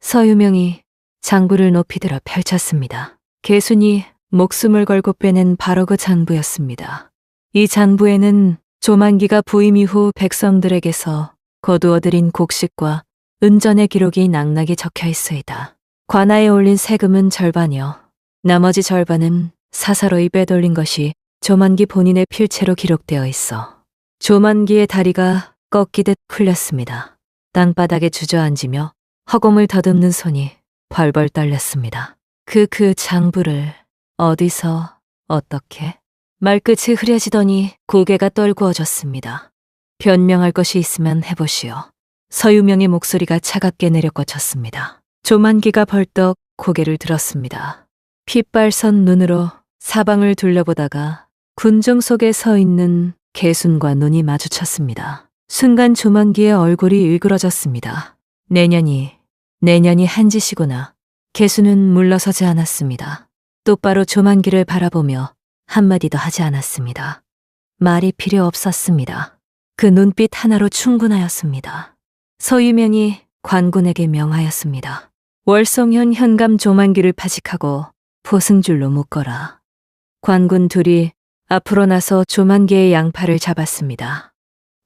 Speaker 5: 서유명이 장부를 높이 들어 펼쳤습니다. 개순이 목숨을 걸고 빼낸 바로 그 장부였습니다. 이 장부에는 조만기가 부임 이후 백성들에게서 거두어들인 곡식과 은전의 기록이 낭낭히 적혀 있어이다. 관아에 올린 세금은 절반이요. 나머지 절반은 사사로이 빼돌린 것이 조만기 본인의 필체로 기록되어 있어. 조만기의 다리가 꺾이듯 풀렸습니다. 땅바닥에 주저앉으며 허공을 더듬는 손이 벌벌 떨렸습니다. 그 장부를 어디서 어떻게? 말끝이 흐려지더니 고개가 떨구어졌습니다. 변명할 것이 있으면 해보시오. 서유명의 목소리가 차갑게 내려꽂혔습니다. 조만기가 벌떡 고개를 들었습니다. 핏발선 눈으로 사방을 둘러보다가 군중 속에 서 있는 개순과 눈이 마주쳤습니다. 순간 조만기의 얼굴이 일그러졌습니다. 내년이 한짓이구나. 개순은 물러서지 않았습니다. 똑바로 조만기를 바라보며 한마디도 하지 않았습니다. 말이 필요 없었습니다. 그 눈빛 하나로 충분하였습니다. 서유명이 관군에게 명하였습니다. 월송현 현감 조만기를 파직하고 포승줄로 묶어라. 관군 둘이 앞으로 나서 조만기의 양팔을 잡았습니다.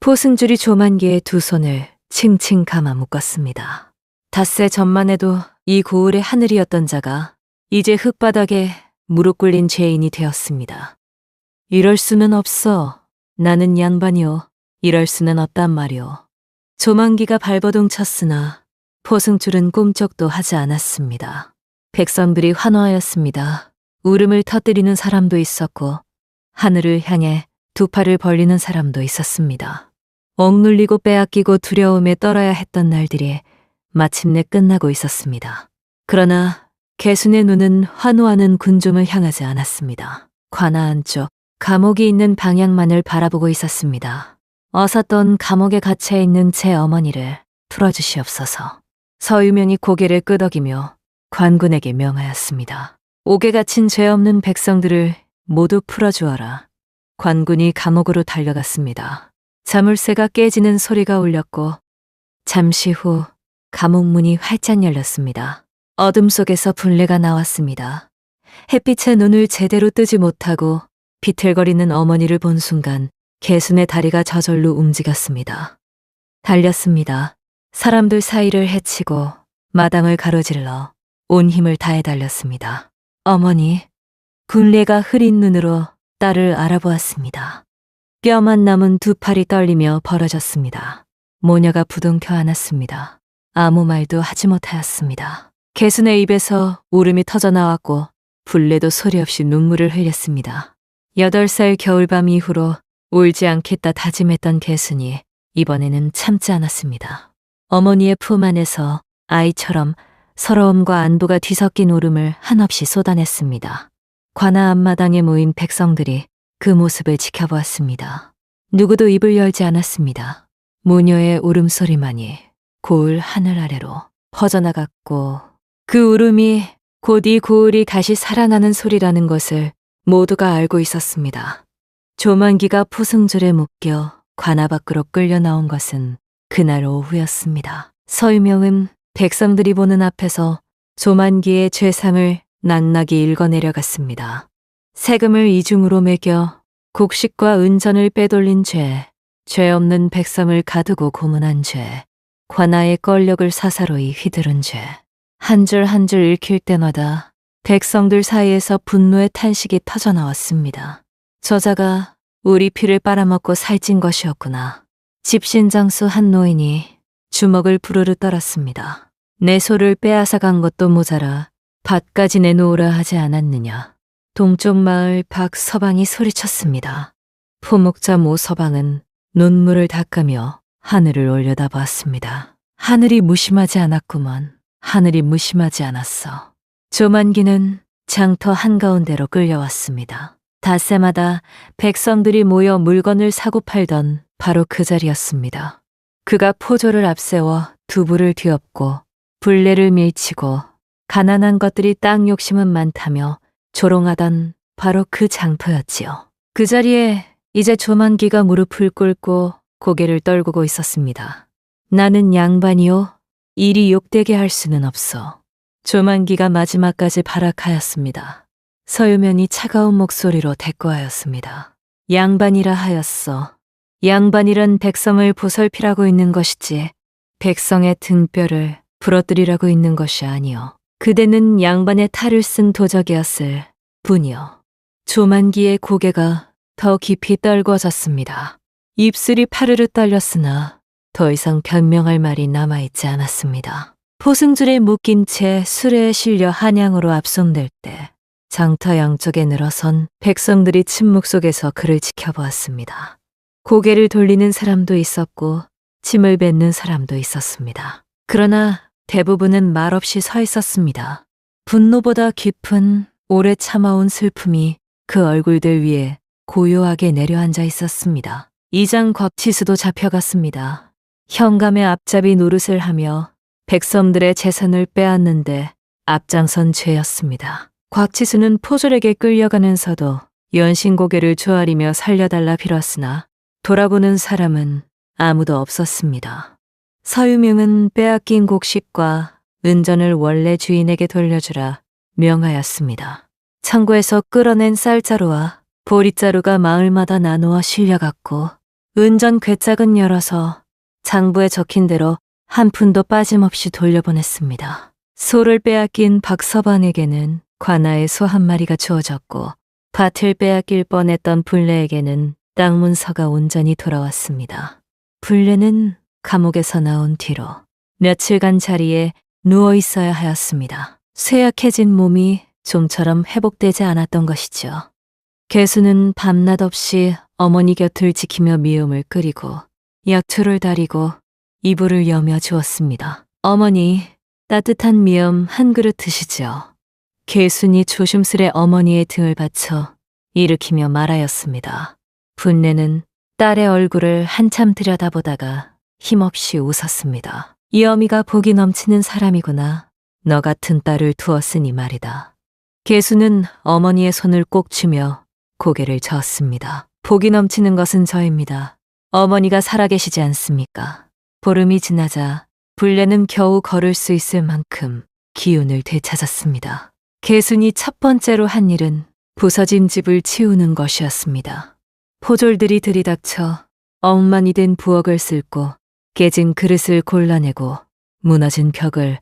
Speaker 5: 포승줄이 조만기의 두 손을 칭칭 감아 묶었습니다. 닷새 전만 해도 이 고을의 하늘이었던 자가 이제 흙바닥에 무릎 꿇린 죄인이 되었습니다. 이럴 수는 없어. 나는 양반이오. 이럴 수는 없단 말이오. 조만기가 발버둥 쳤으나 포승줄은 꿈쩍도 하지 않았습니다. 백성들이 환호하였습니다. 울음을 터뜨리는 사람도 있었고 하늘을 향해 두 팔을 벌리는 사람도 있었습니다. 억눌리고 빼앗기고 두려움에 떨어야 했던 날들이 마침내 끝나고 있었습니다. 그러나 개순의 눈은 환호하는 군중을 향하지 않았습니다. 관아 안쪽 감옥이 있는 방향만을 바라보고 있었습니다. 어서 떤 감옥에 갇혀 있는 제 어머니를 풀어주시옵소서. 서유명이 고개를 끄덕이며 관군에게 명하였습니다. 옥에 갇힌 죄 없는 백성들을 모두 풀어주어라. 관군이 감옥으로 달려갔습니다. 자물쇠가 깨지는 소리가 울렸고 잠시 후 감옥 문이 활짝 열렸습니다. 어둠 속에서 분레가 나왔습니다. 햇빛에 눈을 제대로 뜨지 못하고 비틀거리는 어머니를 본 순간 개순의 다리가 저절로 움직였습니다. 달렸습니다. 사람들 사이를 헤치고 마당을 가로질러 온 힘을 다해 달렸습니다. 어머니, 군례가 흐린 눈으로 딸을 알아보았습니다. 뼈만 남은 두 팔이 떨리며 벌어졌습니다. 모녀가 부둥켜 안았습니다. 아무 말도 하지 못하였습니다. 개순의 입에서 울음이 터져나왔고 불레도 소리 없이 눈물을 흘렸습니다. 8살 겨울밤 이후로 울지 않겠다 다짐했던 개순이 이번에는 참지 않았습니다. 어머니의 품 안에서 아이처럼 서러움과 안도가 뒤섞인 울음을 한없이 쏟아냈습니다. 관아 앞마당에 모인 백성들이 그 모습을 지켜보았습니다. 누구도 입을 열지 않았습니다. 모녀의 울음소리만이 고을 하늘 아래로 퍼져나갔고 그 울음이 곧 이 고을이 다시 살아나는 소리라는 것을 모두가 알고 있었습니다. 조만기가 포승줄에 묶여 관아 밖으로 끌려 나온 것은 그날 오후였습니다. 서유명은 백성들이 보는 앞에서 조만기의 죄상을 낭낙이 읽어내려갔습니다. 세금을 이중으로 매겨 곡식과 은전을 빼돌린 죄, 죄 없는 백성을 가두고 고문한 죄, 관아의 권력을 사사로이 휘두른 죄. 한 줄 한 줄 읽힐 때마다 백성들 사이에서 분노의 탄식이 터져나왔습니다. 저자가 우리 피를 빨아먹고 살찐 것이었구나. 집신장수 한 노인이 주먹을 부르르 떨었습니다. 내 소를 빼앗아 간 것도 모자라 밭까지 내놓으라 하지 않았느냐. 동쪽 마을 박서방이 소리쳤습니다. 포목자 모서방은 눈물을 닦으며 하늘을 올려다보았습니다. 하늘이 무심하지 않았구먼. 하늘이 무심하지 않았어. 조만기는 장터 한가운데로 끌려왔습니다. 닷새마다 백성들이 모여 물건을 사고 팔던 바로 그 자리였습니다. 그가 포조를 앞세워 두부를 뒤엎고 불레를 밀치고 가난한 것들이 땅 욕심은 많다며 조롱하던 바로 그 장터였지요. 그 자리에 이제 조만기가 무릎을 꿇고 고개를 떨구고 있었습니다. 나는 양반이요. 일이 욕되게 할 수는 없어. 조만기가 마지막까지 발악하였습니다. 서유면이 차가운 목소리로 대꾸하였습니다. 양반이라 하였어. 양반이란 백성을 보살피라고 있는 것이지 백성의 등뼈를 부러뜨리라고 있는 것이 아니요. 그대는 양반의 탈을 쓴 도적이었을 뿐이요. 조만기의 고개가 더 깊이 떨궈졌습니다. 입술이 파르르 떨렸으나 더 이상 변명할 말이 남아있지 않았습니다. 포승줄에 묶인 채 수레에 실려 한양으로 앞송될 때 장터 양쪽에 늘어선 백성들이 침묵 속에서 그를 지켜보았습니다. 고개를 돌리는 사람도 있었고 침을 뱉는 사람도 있었습니다. 그러나 대부분은 말없이 서 있었습니다. 분노보다 깊은 오래 참아온 슬픔이 그 얼굴들 위에 고요하게 내려앉아 있었습니다. 이장 곽치수도 잡혀갔습니다. 현감의 앞잡이 노릇을 하며 백성들의 재산을 빼앗는데 앞장선 죄였습니다. 곽치수는 포졸에게 끌려가면서도 연신고개를 조아리며 살려달라 빌었으나 돌아보는 사람은 아무도 없었습니다. 서유명은 빼앗긴 곡식과 은전을 원래 주인에게 돌려주라 명하였습니다. 창고에서 끌어낸 쌀자루와 보리자루가 마을마다 나누어 실려갔고 은전 궤짝은 열어서 장부에 적힌 대로 한 푼도 빠짐없이 돌려보냈습니다. 소를 빼앗긴 박서방에게는 관아의 소 한 마리가 주어졌고 밭을 빼앗길 뻔했던 불레에게는 땅 문서가 온전히 돌아왔습니다. 불레는 감옥에서 나온 뒤로 며칠간 자리에 누워 있어야 하였습니다. 쇠약해진 몸이 좀처럼 회복되지 않았던 것이죠. 개수는 밤낮 없이 어머니 곁을 지키며 미음을 끓이고 약초를 다리고 이불을 여며 주었습니다. 어머니, 따뜻한 미음 한 그릇 드시죠. 개순이 조심스레 어머니의 등을 받쳐 일으키며 말하였습니다. 분내는 딸의 얼굴을 한참 들여다보다가 힘없이 웃었습니다. 이 어미가 복이 넘치는 사람이구나. 너 같은 딸을 두었으니 말이다. 개수는 어머니의 손을 꼭 쥐며 고개를 저었습니다. 복이 넘치는 것은 저입니다. 어머니가 살아계시지 않습니까? 보름이 지나자 불레는 겨우 걸을 수 있을 만큼 기운을 되찾았습니다. 개순이 첫 번째로 한 일은 부서진 집을 치우는 것이었습니다. 포졸들이 들이닥쳐 엉망이 된 부엌을 쓸고 깨진 그릇을 골라내고 무너진 벽을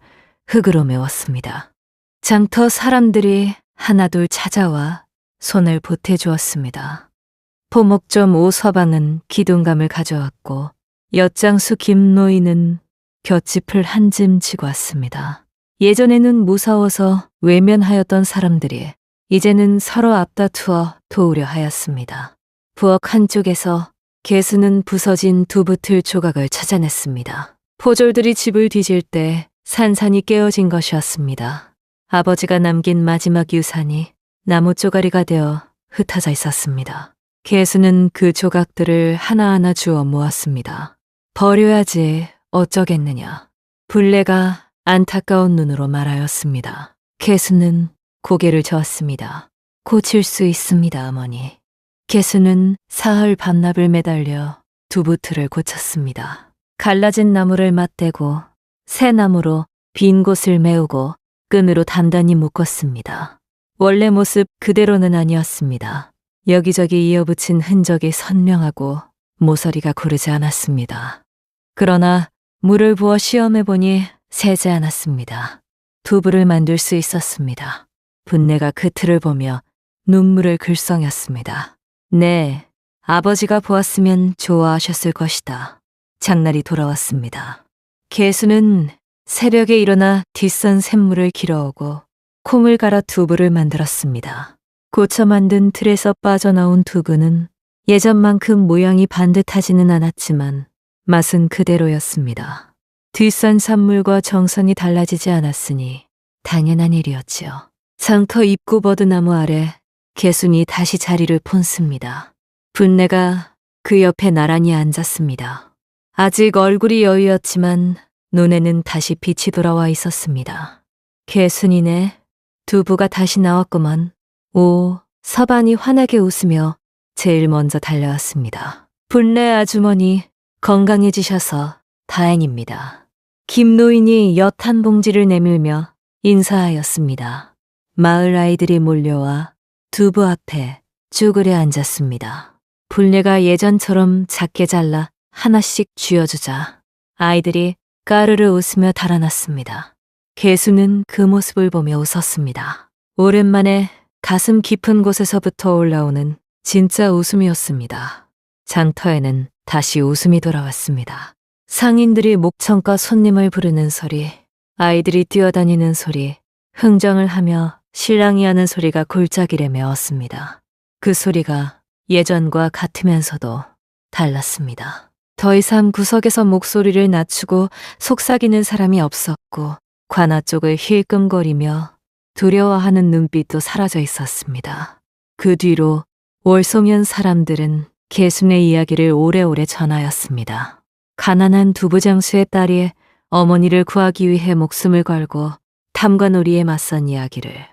Speaker 5: 흙으로 메웠습니다. 장터 사람들이 하나둘 찾아와 손을 보태주었습니다. 포목점 오서방은 기둥감을 가져왔고 엿장수 김노인은 볏짚을 한 짐 지고 왔습니다. 예전에는 무서워서 외면하였던 사람들이 이제는 서로 앞다투어 도우려 하였습니다. 부엌 한쪽에서 개수는 부서진 두부틀 조각을 찾아냈습니다. 포졸들이 집을 뒤질 때 산산이 깨어진 것이었습니다. 아버지가 남긴 마지막 유산이 나무 쪼가리가 되어 흩어져 있었습니다. 개수는 그 조각들을 하나하나 주워 모았습니다. 버려야지 어쩌겠느냐. 불레가 안타까운 눈으로 말하였습니다. 개수는 고개를 저었습니다. 고칠 수 있습니다, 어머니. 개수는 사흘 밤낮을 매달려 두부틀을 고쳤습니다. 갈라진 나무를 맞대고 새 나무로 빈 곳을 메우고 끈으로 단단히 묶었습니다. 원래 모습 그대로는 아니었습니다. 여기저기 이어붙인 흔적이 선명하고 모서리가 고르지 않았습니다. 그러나 물을 부어 시험해보니 새지 않았습니다. 두부를 만들 수 있었습니다. 분내가 그 틀을 보며 눈물을 글썽였습니다. 네, 아버지가 보았으면 좋아하셨을 것이다. 장날이 돌아왔습니다. 개수는 새벽에 일어나 뒷선 샘물을 길어오고 콩을 갈아 두부를 만들었습니다. 고쳐 만든 틀에서 빠져나온 두부는 예전만큼 모양이 반듯하지는 않았지만 맛은 그대로였습니다. 뒷선 산물과 정선이 달라지지 않았으니 당연한 일이었지요. 장터 입구 버드나무 아래 개순이 다시 자리를 폰습니다. 분내가 그 옆에 나란히 앉았습니다. 아직 얼굴이 여유였지만 눈에는 다시 빛이 돌아와 있었습니다. 개순이네, 두부가 다시 나왔구먼. 오, 서반이 환하게 웃으며 제일 먼저 달려왔습니다. 분내 아주머니 건강해지셔서 다행입니다. 김노인이 엿 한 봉지를 내밀며 인사하였습니다. 마을 아이들이 몰려와 두부 앞에 쭈그려 앉았습니다. 분내가 예전처럼 작게 잘라 하나씩 쥐어주자 아이들이 까르르 웃으며 달아났습니다. 개수는 그 모습을 보며 웃었습니다. 오랜만에 가슴 깊은 곳에서부터 올라오는 진짜 웃음이었습니다. 장터에는 다시 웃음이 돌아왔습니다. 상인들이 목청껏 손님을 부르는 소리, 아이들이 뛰어다니는 소리, 흥정을 하며 실랑이 하는 소리가 골짜기를 메웠습니다. 그 소리가 예전과 같으면서도 달랐습니다. 더 이상 구석에서 목소리를 낮추고 속삭이는 사람이 없었고 관아 쪽을 힐끔거리며 두려워하는 눈빛도 사라져 있었습니다. 그 뒤로 월송연 사람들은 개순의 이야기를 오래오래 전하였습니다. 가난한 두부장수의 딸이 어머니를 구하기 위해 목숨을 걸고 탐관오리에 맞선 이야기를.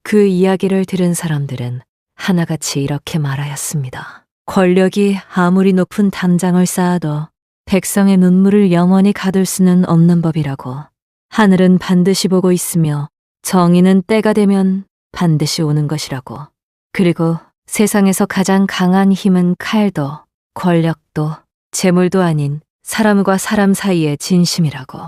Speaker 5: 그 이야기를 들은 사람들은 하나같이 이렇게 말하였습니다. 권력이 아무리 높은 담장을 쌓아도 백성의 눈물을 영원히 가둘 수는 없는 법이라고. 하늘은 반드시 보고 있으며 정의는 때가 되면 반드시 오는 것이라고. 그리고 세상에서 가장 강한 힘은 칼도 권력도 재물도 아닌 사람과 사람 사이의 진심이라고.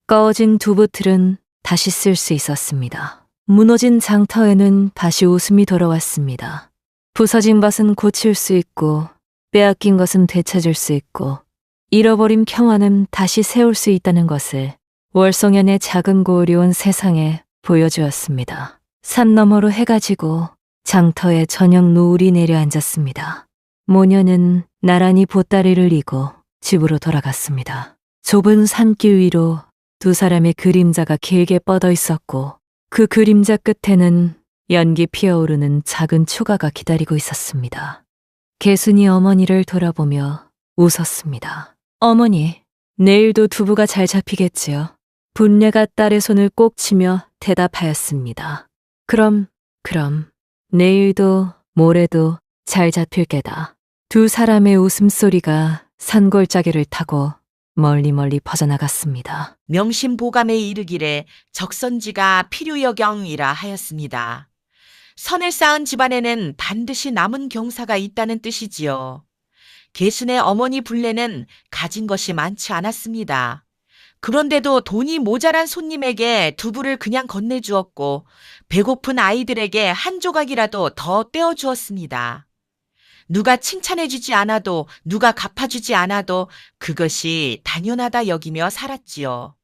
Speaker 5: 꺼진 두부틀은 다시 쓸 수 있었습니다. 무너진 장터에는 다시 웃음이 돌아왔습니다. 부서진 것은 고칠 수 있고 빼앗긴 것은 되찾을 수 있고 잃어버린 평화는 다시 세울 수 있다는 것을 월성연의 작은 고을이 온 세상에 보여주었습니다. 산 너머로 해가 지고 장터에 저녁 노을이 내려앉았습니다. 모녀는 나란히 보따리를 이고 집으로 돌아갔습니다. 좁은 산길 위로 두 사람의 그림자가 길게 뻗어 있었고 그 그림자 끝에는 연기 피어오르는 작은 초가가 기다리고 있었습니다. 개순이 어머니를 돌아보며 웃었습니다. 어머니, 내일도 두부가 잘 잡히겠지요. 분녀가 딸의 손을 꼭 치며 대답하였습니다. 그럼 내일도 모레도 잘 잡힐 게다. 두 사람의 웃음소리가 산골짜기를 타고 멀리 퍼져나갔습니다.
Speaker 2: 명심보감에 이르기를 적선지가 필요여경이라 하였습니다. 선을 쌓은 집안에는 반드시 남은 경사가 있다는 뜻이지요. 개순의 어머니 분례는 가진 것이 많지 않았습니다. 그런데도 돈이 모자란 손님에게 두부를 그냥 건네주었고 배고픈 아이들에게 한 조각이라도 더 떼어주었습니다. 누가 칭찬해주지 않아도 누가 갚아주지 않아도 그것이 당연하다 여기며 살았지요.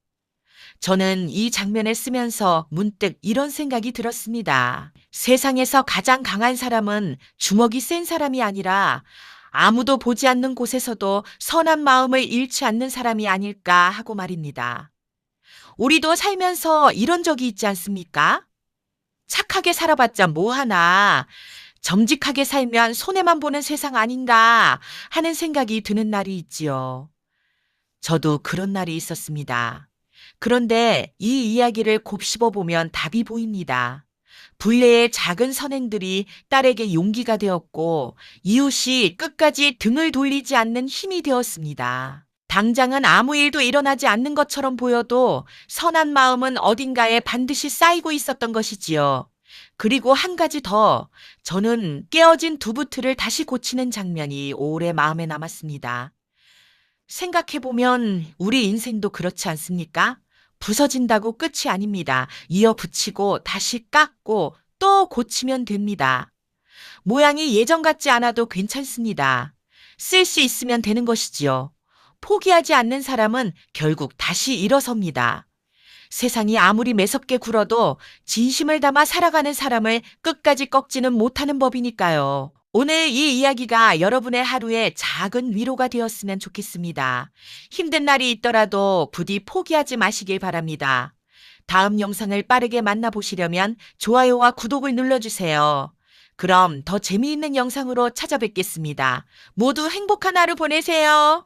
Speaker 2: 저는 이 장면을 쓰면서 문득 이런 생각이 들었습니다. 세상에서 가장 강한 사람은 주먹이 센 사람이 아니라 아무도 보지 않는 곳에서도 선한 마음을 잃지 않는 사람이 아닐까 하고 말입니다. 우리도 살면서 이런 적이 있지 않습니까? 착하게 살아봤자 뭐하나, 정직하게 살면 손해만 보는 세상 아닌가 하는 생각이 드는 날이 있지요. 저도 그런 날이 있었습니다. 그런데 이 이야기를 곱씹어 보면 답이 보입니다. 불례의 작은 선행들이 딸에게 용기가 되었고 이웃이 끝까지 등을 돌리지 않는 힘이 되었습니다. 당장은 아무 일도 일어나지 않는 것처럼 보여도 선한 마음은 어딘가에 반드시 쌓이고 있었던 것이지요. 그리고 한 가지 더, 저는 깨어진 두부틀을 다시 고치는 장면이 오래 마음에 남았습니다. 생각해보면 우리 인생도 그렇지 않습니까? 부서진다고 끝이 아닙니다. 이어 붙이고 다시 깎고 또 고치면 됩니다. 모양이 예전 같지 않아도 괜찮습니다. 쓸 수 있으면 되는 것이지요. 포기하지 않는 사람은 결국 다시 일어섭니다. 세상이 아무리 매섭게 굴어도 진심을 담아 살아가는 사람을 끝까지 꺾지는 못하는 법이니까요. 오늘 이 이야기가 여러분의 하루에 작은 위로가 되었으면 좋겠습니다. 힘든 날이 있더라도 부디 포기하지 마시길 바랍니다. 다음 영상을 빠르게 만나보시려면 좋아요와 구독을 눌러주세요. 그럼 더 재미있는 영상으로 찾아뵙겠습니다. 모두 행복한 하루 보내세요.